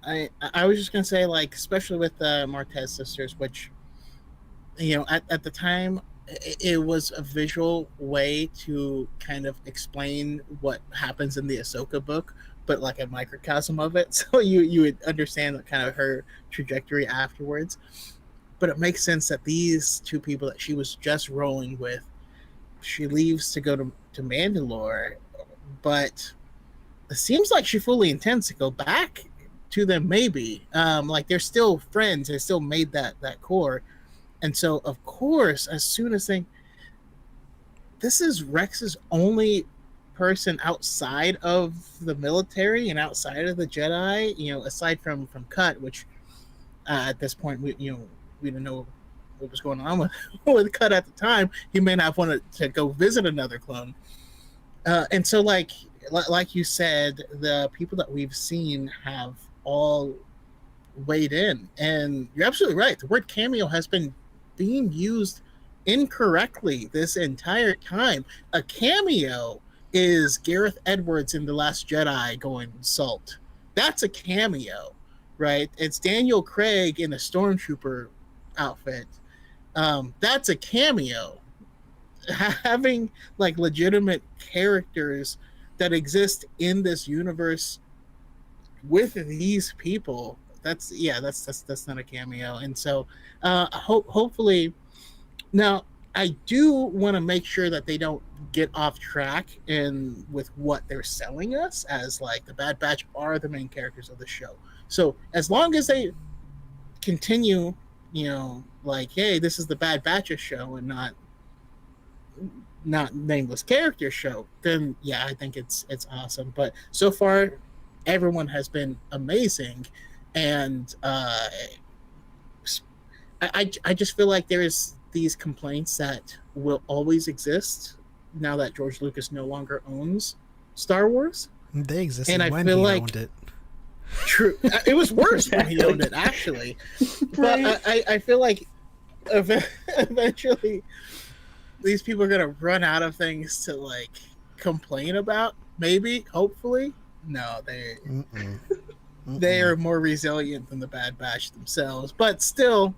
I was just gonna say, like, especially with the Martez sisters, which, at the time, it was a visual way to kind of explain what happens in the Ahsoka book, but like a microcosm of it, so you would understand kind of her trajectory afterwards. But it makes sense that these two people that she was just rolling with, she leaves to go to Mandalore, but it seems like she fully intends to go back to them, maybe. Like they're still friends. They still made that core, and so of course, as soon as this is Rex's only person outside of the military and outside of the Jedi, aside from Cut, which at this point we didn't know what was going on with Cut at the time. He may not have wanted to go visit another clone, and so like you said, the people that we've seen have all weighed in, and you're absolutely right. The word cameo has been being used incorrectly this entire time. A cameo is Gareth Edwards in The Last Jedi going salt. That's a cameo, right? It's Daniel Craig in a stormtrooper outfit. That's a cameo. Having like legitimate characters that exist in this universe with these people, that's not a cameo. And so hopefully, now I do want to make sure that they don't get off track in with what they're selling us as, like, the Bad Batch are the main characters of the show. So as long as they continue, like, hey, this is the Bad Batch show and not nameless character show, then yeah, I think it's awesome. But so far, everyone has been amazing, and I just feel like there's these complaints that will always exist now that George Lucas no longer owns Star Wars. They existed and I when feel he like owned it. True, it was worse when he owned it, actually. But I feel like eventually these people are gonna run out of things to like complain about. Maybe, hopefully, no, they are more resilient than the Bad Batch themselves. But still,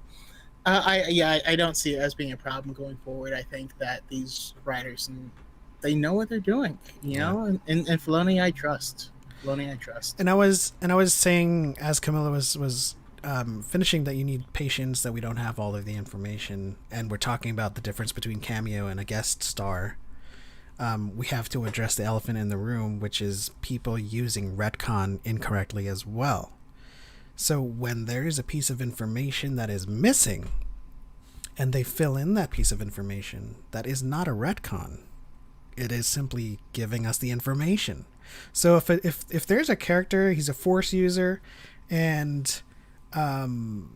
I don't see it as being a problem going forward. I think that these writers, they know what they're doing, and Filoni I trust. And I was saying, as Camila was finishing, that you need patience, that we don't have all of the information, and we're talking about the difference between cameo and a guest star. We have to address the elephant in the room, which is people using retcon incorrectly as well. So when there is a piece of information that is missing, and they fill in that piece of information, that is not a retcon. It is simply giving us the information. So if there's a character, he's a Force user, and in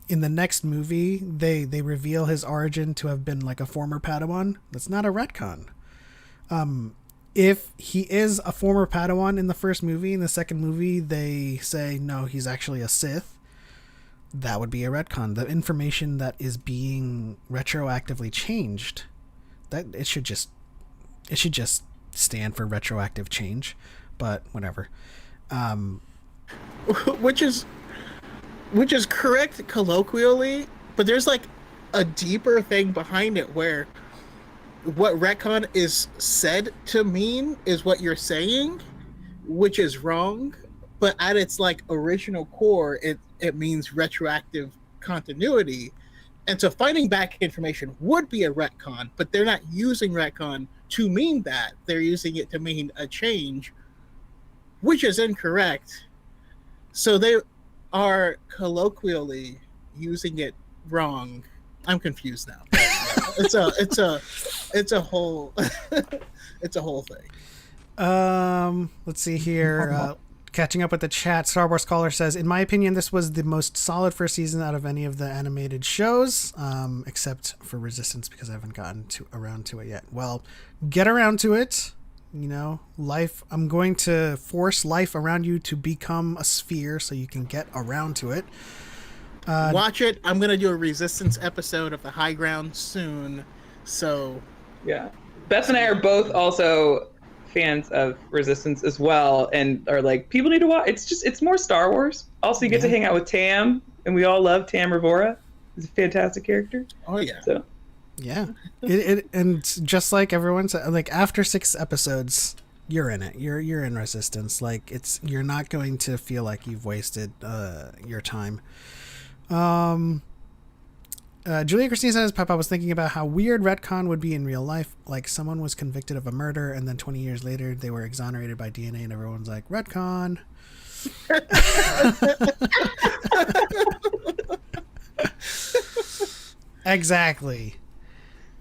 the next movie they reveal his origin to have been like a former Padawan, that's not a retcon. If he is a former Padawan in the first movie, in the second movie they say no, he's actually a Sith, that would be a retcon. The information that is being retroactively changed, that it should just stand for retroactive change, but whatever. Which is correct colloquially, but there's like a deeper thing behind it where what retcon is said to mean is what you're saying, which is wrong, but at its like original core, it means retroactive continuity. And so finding back information would be a retcon, but they're not using retcon to mean that. They're using it to mean a change, which is incorrect. So they are colloquially using it wrong. I'm confused now. It's a whole it's a whole thing. Let's see here. Catching up with the chat, Star Wars Caller says, in my opinion, this was the most solid first season out of any of the animated shows, except for Resistance, because I haven't gotten around to it yet. Well, get around to it. Life, I'm going to force life around you to become a sphere so you can get around to it. Watch it. I'm going to do a Resistance episode of The High Ground soon. So, yeah. Beth and I are both also fans of Resistance as well, and are like, people need to watch. It's more Star Wars. Also, you get to hang out with Tam, and we all love Tam Rivora. He's a fantastic character. Oh yeah. So yeah, and just like everyone said, like after 6 episodes, you're in it. You're in Resistance. Like you're not going to feel like you've wasted your time. Julia Christine says, Papa was thinking about how weird retcon would be in real life. Like someone was convicted of a murder and then 20 years later they were exonerated by DNA and everyone's like, retcon. Exactly.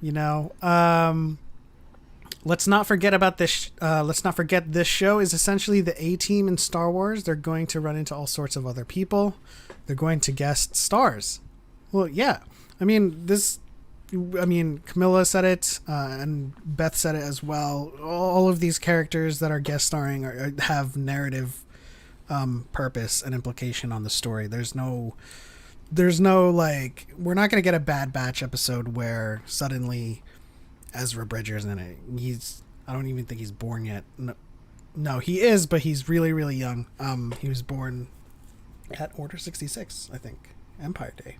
You know, let's not forget about this. Let's not forget this show is essentially the A-team in Star Wars. They're going to run into all sorts of other people. They're going to guest stars. Well, yeah. I mean, Camila said it, and Beth said it as well. All of these characters that are guest starring have narrative purpose and implication on the story. There's no like, we're not going to get a Bad Batch episode where suddenly Ezra Bridger's in it. I don't even think he's born yet. No, he is, but he's really, really young. He was born at Order 66, I think. Empire Day.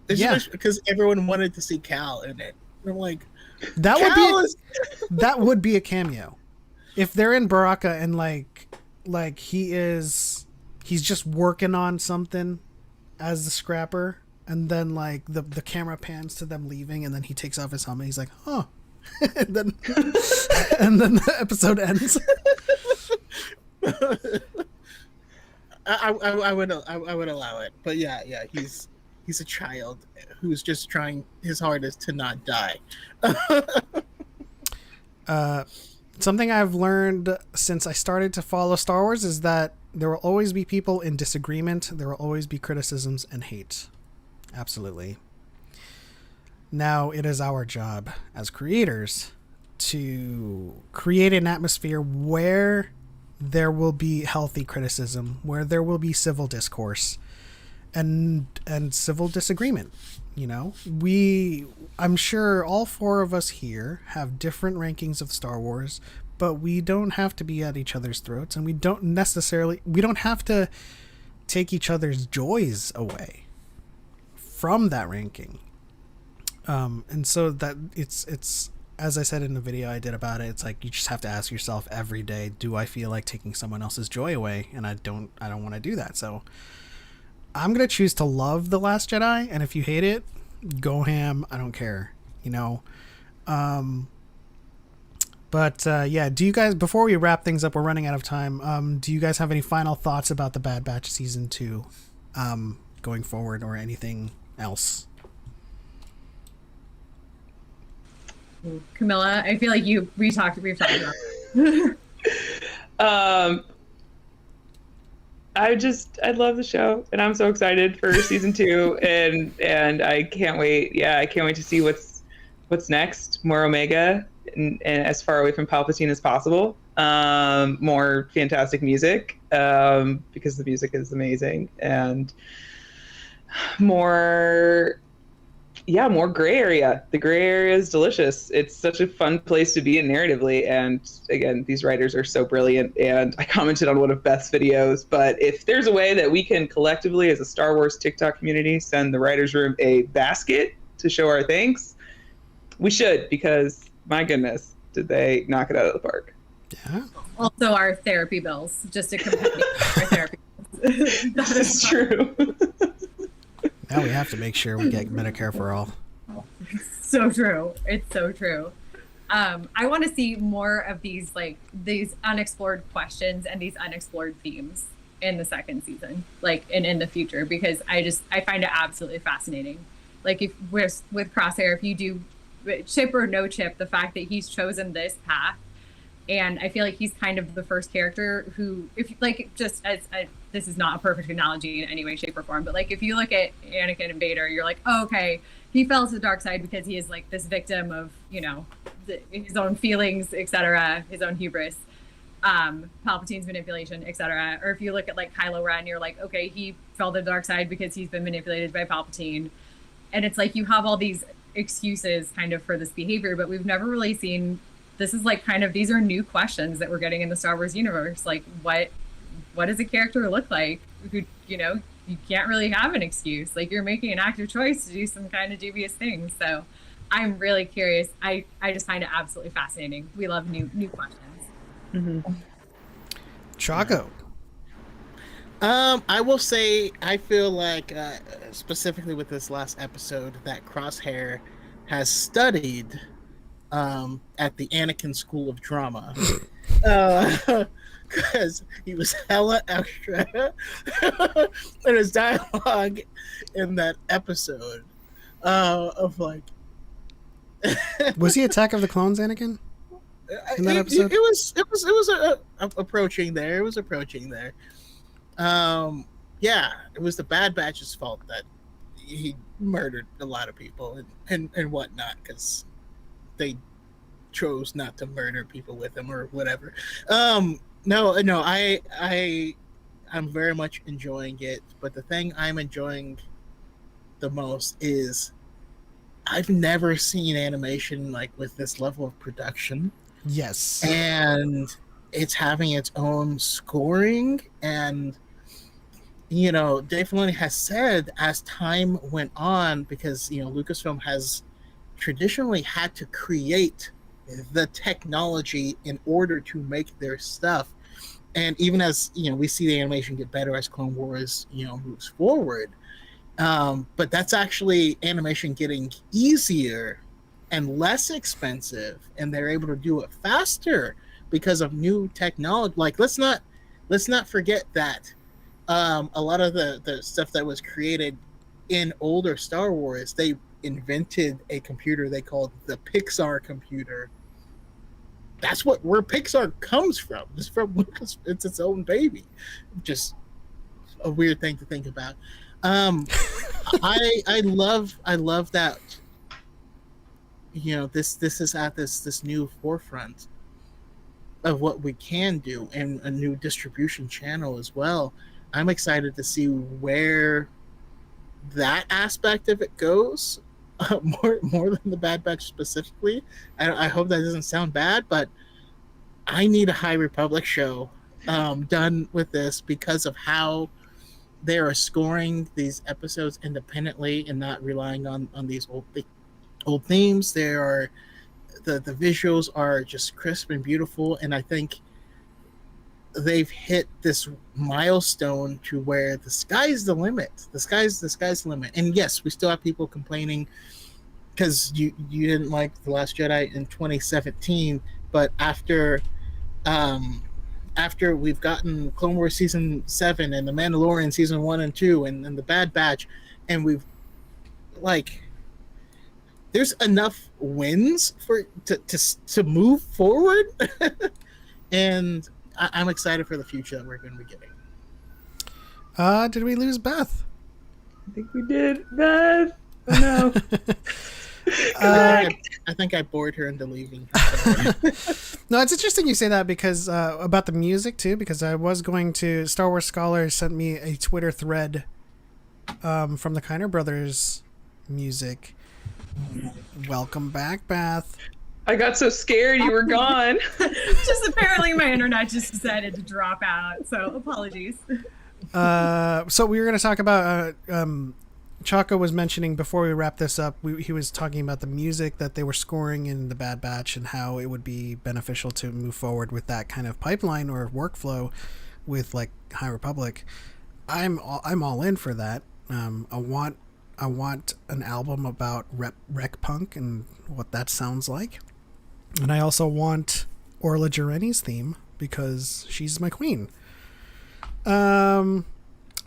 Yeah, because everyone wanted to see Cal in it. I'm like, that would be a cameo. If they're in Baraka and like he's just working on something as the scrapper, and then like the camera pans to them leaving, and then he takes off his helmet. He's like, huh. and then the episode ends. I would allow it, but yeah, he's a child who's just trying his hardest to not die. Something I've learned since I started to follow Star Wars is that there will always be people in disagreement. There will always be criticisms and hate. Absolutely. Now it is our job as creators to create an atmosphere where there will be healthy criticism, where there will be civil discourse and civil disagreement. You know, I'm sure all four of us here have different rankings of Star Wars, but we don't have to be at each other's throats, and we don't have to take each other's joys away from that ranking. And so that it's as I said in the video I did about it, it's like you just have to ask yourself every day, do I feel like taking someone else's joy away? And I don't want to do that. So I'm going to choose to love The Last Jedi, and if you hate it, go ham. I don't care, you know? Yeah, do you guys, before we wrap things up, we're running out of time. Do you guys have any final thoughts about the Bad Batch season 2 going forward, or anything else? Camila, I feel like we've talked about it. I love the show, and I'm so excited for season 2, and I can't wait. Yeah, I can't wait to see what's next. More Omega, and as far away from Palpatine as possible. More fantastic music, because the music is amazing, and more gray area. The gray area is delicious. It's such a fun place to be in narratively. And again, these writers are so brilliant. And I commented on one of Beth's videos, but if there's a way that we can collectively, as a Star Wars TikTok community, send the writers' room a basket to show our thanks, we should, because my goodness, did they knock it out of the park. Yeah. Also our therapy bills, just to compare our therapy bills. That is true. Now we have to make sure we get Medicare for all. So true. It's so true. I want to see more of these unexplored questions and these unexplored themes in the second season, and in the future, because I find it absolutely fascinating. Like, if with Crosshair, if you do chip or no chip, the fact that he's chosen this path, and I feel like he's kind of the first character who, if this is not a perfect analogy in any way, shape, or form, but if you look at Anakin and Vader, you're like, oh, okay, he fell to the dark side because he is this victim of, his own feelings, etc., his own hubris, Palpatine's manipulation, etc. Or if you look at Kylo Ren, you're like, okay, he fell to the dark side because he's been manipulated by Palpatine. And it's you have all these excuses kind of for this behavior, but we've never really seen, this is these are new questions that we're getting in the Star Wars universe. What does a character look like who, you can't really have an excuse. You're making an active choice to do some kind of dubious things. So I'm really curious. I just find it absolutely fascinating. We love new questions. Mm-hmm. Choco. I will say, I feel like, specifically with this last episode, that Crosshair has studied at the Anakin School of Drama. Because he was hella extra in his dialogue in that episode of like. Was he Attack of the Clones, Anakin? In that episode, It was approaching there. It was approaching there. Yeah, it was the Bad Batch's fault that he murdered a lot of people and whatnot because they chose not to murder people with him or whatever. No, I'm very much enjoying it, but the thing I'm enjoying the most is I've never seen animation like with this level of production. Yes. And it's having its own scoring, and Dave Filoni has said as time went on, because Lucasfilm has traditionally had to create the technology in order to make their stuff, and even as we see the animation get better as Clone Wars moves forward, but that's actually animation getting easier and less expensive, and they're able to do it faster because of new technology. Like let's not forget that a lot of the stuff that was created in older Star Wars, they invented a computer they called the Pixar computer. That's where Pixar comes from. It's from Lucas. It's its own baby. Just a weird thing to think about. I love that. This is at this new forefront of what we can do, and a new distribution channel as well. I'm excited to see where that aspect of it goes, more than the Bad Batch specifically. I hope that doesn't sound bad, but I need a High Republic show done with this because of how they are scoring these episodes independently and not relying on these old themes. There are the visuals are just crisp and beautiful, and I think they've hit this milestone to where the sky's the limit. The sky's the limit. And yes, we still have people complaining because you didn't like The Last Jedi in 2017, but after we've gotten Clone Wars season 7 and The Mandalorian season 1 and 2 and the Bad Batch, and we've there's enough wins to move forward. And I'm excited for the future that we're going to be getting. Did we lose Beth? I think we did. Beth. Oh no. I think I bored her into leaving. No, it's interesting you say that because about the music too, because I was going to Star Wars Scholar sent me a Twitter thread from the Kiner Brothers music. Welcome back, Beth. I got so scared you were gone. Just apparently my internet just decided to drop out, so apologies. So we were going to talk about Choco was mentioning before we wrap this up, he was talking about the music that they were scoring in the Bad Batch and how it would be beneficial to move forward with that kind of pipeline or workflow with like High Republic. I'm all in for that. I want an album about rec punk and what that sounds like. And I also want Orla Jareni's theme because she's my queen.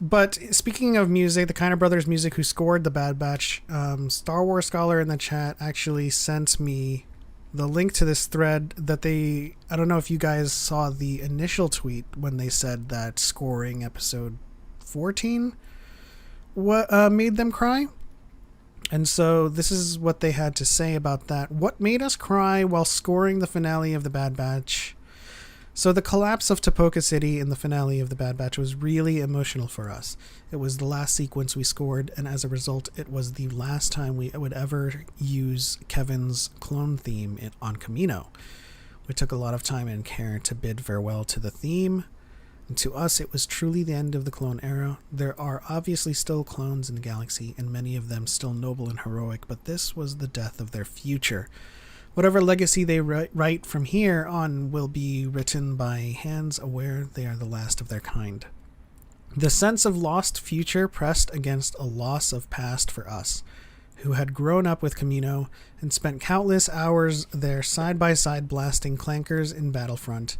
But speaking of music, the Kiner Brothers music who scored the Bad Batch, Star Wars Scholar in the chat actually sent me the link to this thread that I don't know if you guys saw the initial tweet when they said that scoring episode 14 made them cry. And so this is what they had to say about that. What made us cry while scoring the finale of the Bad Batch? So the collapse of Tapoka City in the finale of the Bad Batch was really emotional for us. It was the last sequence we scored, and as a result, it was the last time we would ever use Kevin's clone theme on Camino. We took a lot of time and care to bid farewell to the theme. And to us, it was truly the end of the clone era. There are obviously still clones in the galaxy, and many of them still noble and heroic, but this was the death of their future. Whatever legacy they write from here on will be written by hands aware they are the last of their kind. The sense of lost future pressed against a loss of past for us. who had grown up with Camino and spent countless hours there side by side blasting clankers in Battlefront.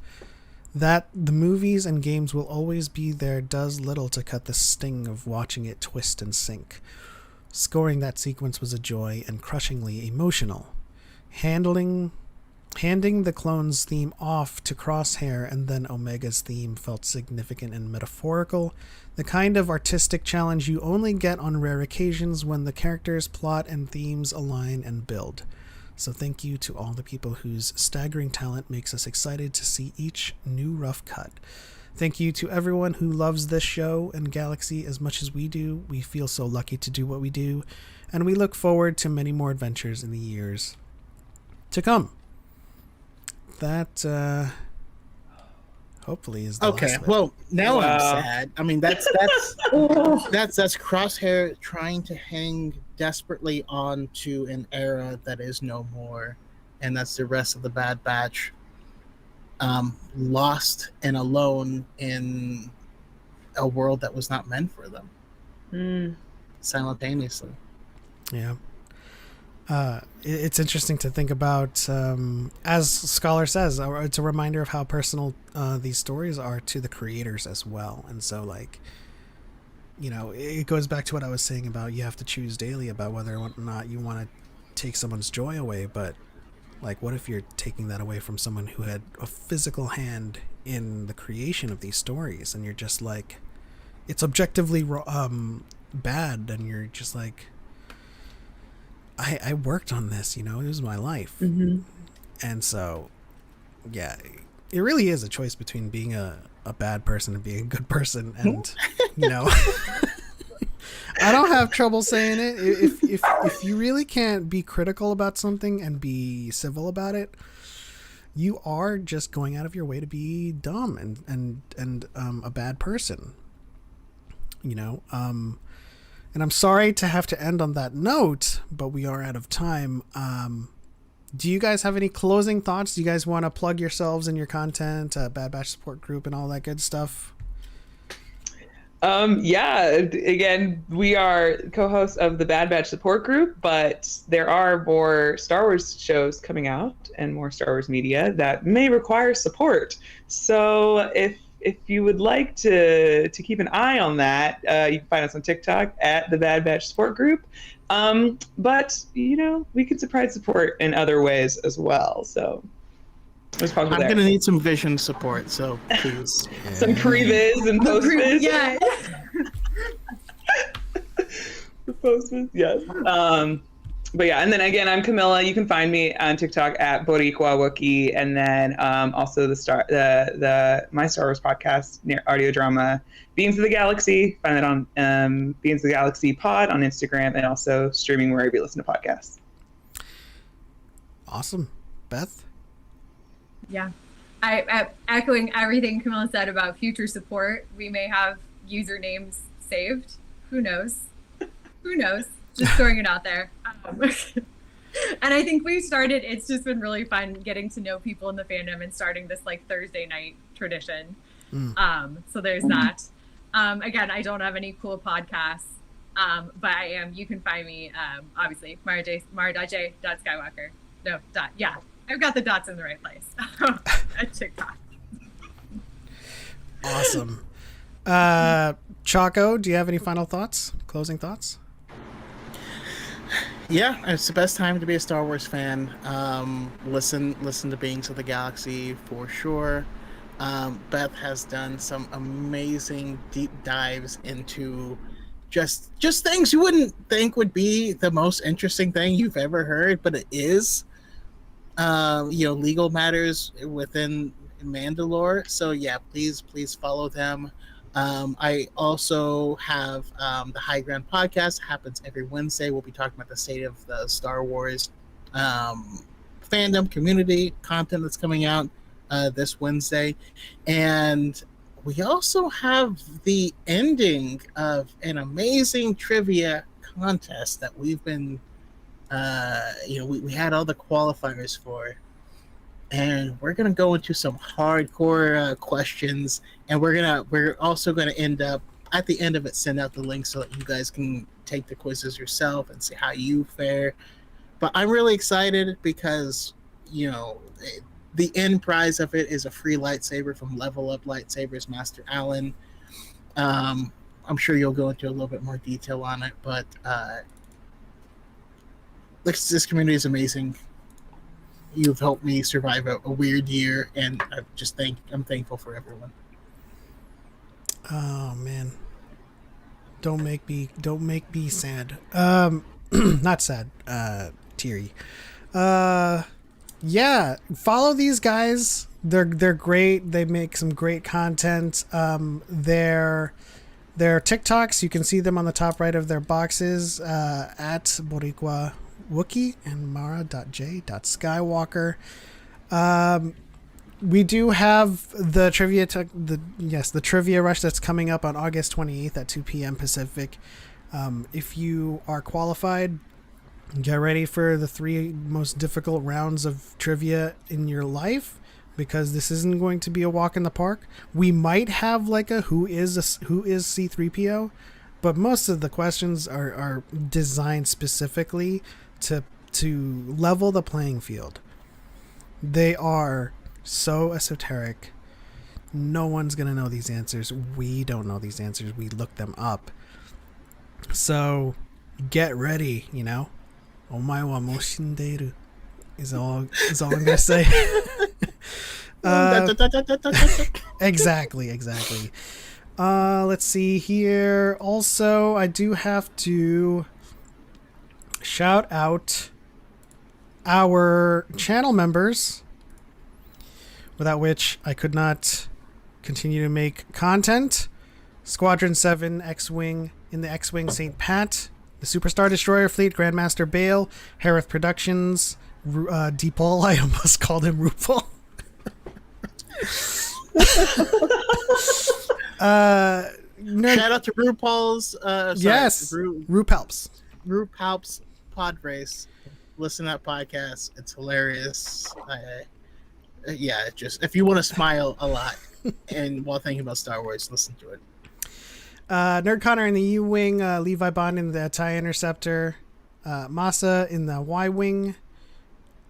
That the movies and games will always be there does little to cut the sting of watching it twist and sink. Scoring that sequence was a joy and crushingly emotional. Handing the clone's theme off to Crosshair and then Omega's theme felt significant and metaphorical, the kind of artistic challenge you only get on rare occasions when the characters' plot and themes align and build. So thank you to all the people whose staggering talent makes us excited to see each new rough cut. Thank you to everyone who loves this show and Galaxy as much as we do. We feel so lucky to do what we do, and we look forward to many more adventures in the years to come. That hopefully is the Okay, last bit. well, now I'm sad. I mean, that's Crosshair trying to hang desperately on to an era that is no more, and that's the rest of the Bad Batch, lost and alone in a world that was not meant for them. Simultaneously. Yeah. It's interesting to think about, as Scholar says, it's a reminder of how personal these stories are to the creators as well. And so, like, you know, it goes back to what I was saying about you have to choose daily about whether or not you want to take someone's joy away. But, like, what if you're taking that away from someone who had a physical hand in the creation of these stories, and you're just like, it's objectively bad, and you're just like, I worked on this, you know, it was my life. Mm-hmm. And so, yeah, it really is a choice between being a bad person and being a good person. And, you know, I don't have trouble saying it. If you really can't be critical about something and be civil about it, you are just going out of your way to be dumb and a bad person, you know. And I'm sorry to have to end on that note, but we are out of time. Do you guys have any closing thoughts? Do you guys want to plug yourselves and your content, Bad Batch support group and all that good stuff? Yeah, again, we are co-hosts of the Bad Batch support group, but there are more Star Wars shows coming out and more Star Wars media that may require support. So if you would like to keep an eye on that, you can find us on TikTok at the Bad Batch support group. But, you know, we could provide support in other ways as well. So I'm going to need some vision support, so please. Some pre-viz and post-viz. Yeah. The post-viz, yes. But yeah, and then again, I'm Camila. You can find me on TikTok at Boricua Wookie, and then also the My Star Wars podcast, audio drama, Beings of the Galaxy. Find that on Beings of the Galaxy Pod on Instagram, and also streaming wherever you listen to podcasts. Awesome, Beth. Yeah, I echoing everything Camila said about future support. We may have usernames saved. Who knows? Who knows? Just throwing it out there. And I think we've started, it's just been really fun getting to know people in the fandom and starting this like Thursday night tradition. So there's that. Again, I don't have any cool podcasts, but you can find me, obviously, Mara.j.skywalker. No, dot. Yeah, I've got the dots in the right place at TikTok. Awesome. Choco, do you have any final thoughts? Closing thoughts? Yeah, it's the best time to be a Star Wars fan. Listen to Beings of the Galaxy for sure. Beth has done some amazing deep dives into just things you wouldn't think would be the most interesting thing you've ever heard, but it is. Legal matters within Mandalore. So yeah, please follow them. I also have the High Ground podcast. Happens every Wednesday. We'll be talking about the state of the Star Wars fandom community content that's coming out this Wednesday. And we also have the ending of an amazing trivia contest that we've been we had all the qualifiers for. And we're gonna go into some hardcore questions, and we're also gonna end up at the end of it send out the link so that you guys can take the quizzes yourself and see how you fare. But I'm really excited because, the end prize of it is a free lightsaber from Level Up Lightsabers Master Allen. I'm sure you'll go into a little bit more detail on it, but this community is amazing. You've helped me survive a weird year, and I'm thankful for everyone. Oh man, don't make me sad. Not sad. Teary. Yeah, follow these guys. They're great. They make some great content. Their TikToks, you can see them on the top right of their boxes, at Boricua Wookie and Mara.j.skywalker. We do have the trivia rush that's coming up on August 28th at 2 p.m. Pacific. If you are qualified, get ready for the 3 most difficult rounds of trivia in your life, because this isn't going to be a walk in the park. We might have like a who is C-3PO, but most of the questions are designed specifically to level the playing field. They are so esoteric. No one's gonna know these answers. We don't know these answers. We look them up. So get ready, Omae wa mo shinderu is all I'm gonna say. Exactly. Let's see here. Also, I do have to shout out our channel members, without which I could not continue to make content. Squadron 7 X-Wing in the X-Wing St. Pat, the Superstar Destroyer Fleet Grandmaster Bale, Harith Productions, Deepal, I almost called him RuPaul. Shout out to RuPaul's. Yes, RuPalps. RuPalps Pod Race. Listen to that podcast. It's hilarious. Just if you want to smile a lot and while thinking about Star Wars, listen to it. Nerd Connor in the U-Wing, Levi Bond in the TIE Interceptor, Masa in the Y-Wing,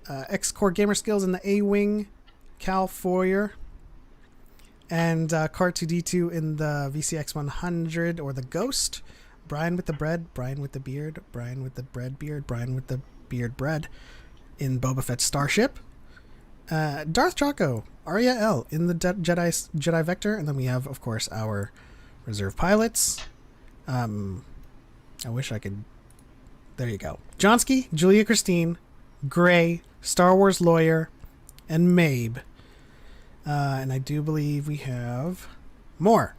X-Core Gamer Skills in the A-Wing, Cal Foyer, and Cart2D2 in the VCX 100 or the Ghost, Brian with the Bread, Brian with the Beard, Brian with the Bread Beard, Brian with the Beard Bread in Boba Fett Starship, Darth Choco, Arya L in the Jedi Vector, and then we have, of course, our reserve pilots. I wish I could. There you go. Johnsky, Julia Christine, Gray, Star Wars Lawyer, and Mabe. And I do believe we have more.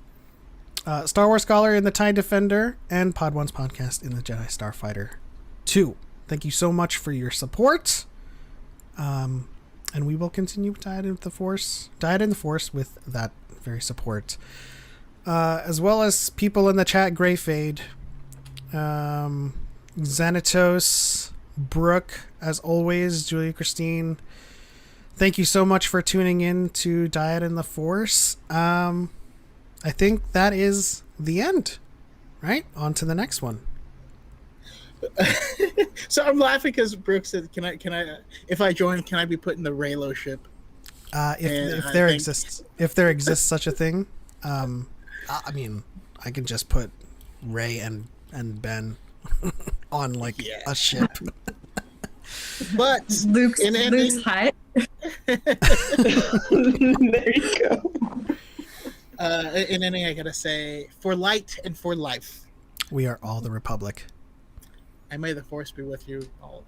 Star Wars Scholar in the TIE Defender, and Pod One's podcast in the Jedi Starfighter 2. Thank you so much for your support. And we will continue Dyad in the Force with that very support. As well as people in the chat, Grey Fade, Xanatos, Brooke, as always, Julia Christine. Thank you so much for tuning in to Dyad in the Force. I think that is the end, right? On to the next one. So I'm laughing because Brooke said, "Can I? If I join, can I be put in the Raylo ship?" If there exists such a thing, I mean, I can just put Ray and Ben on a ship. But Luke's hut. There you go. In any, I gotta say, for light and for life, we are all the Republic. And may the Force be with you all.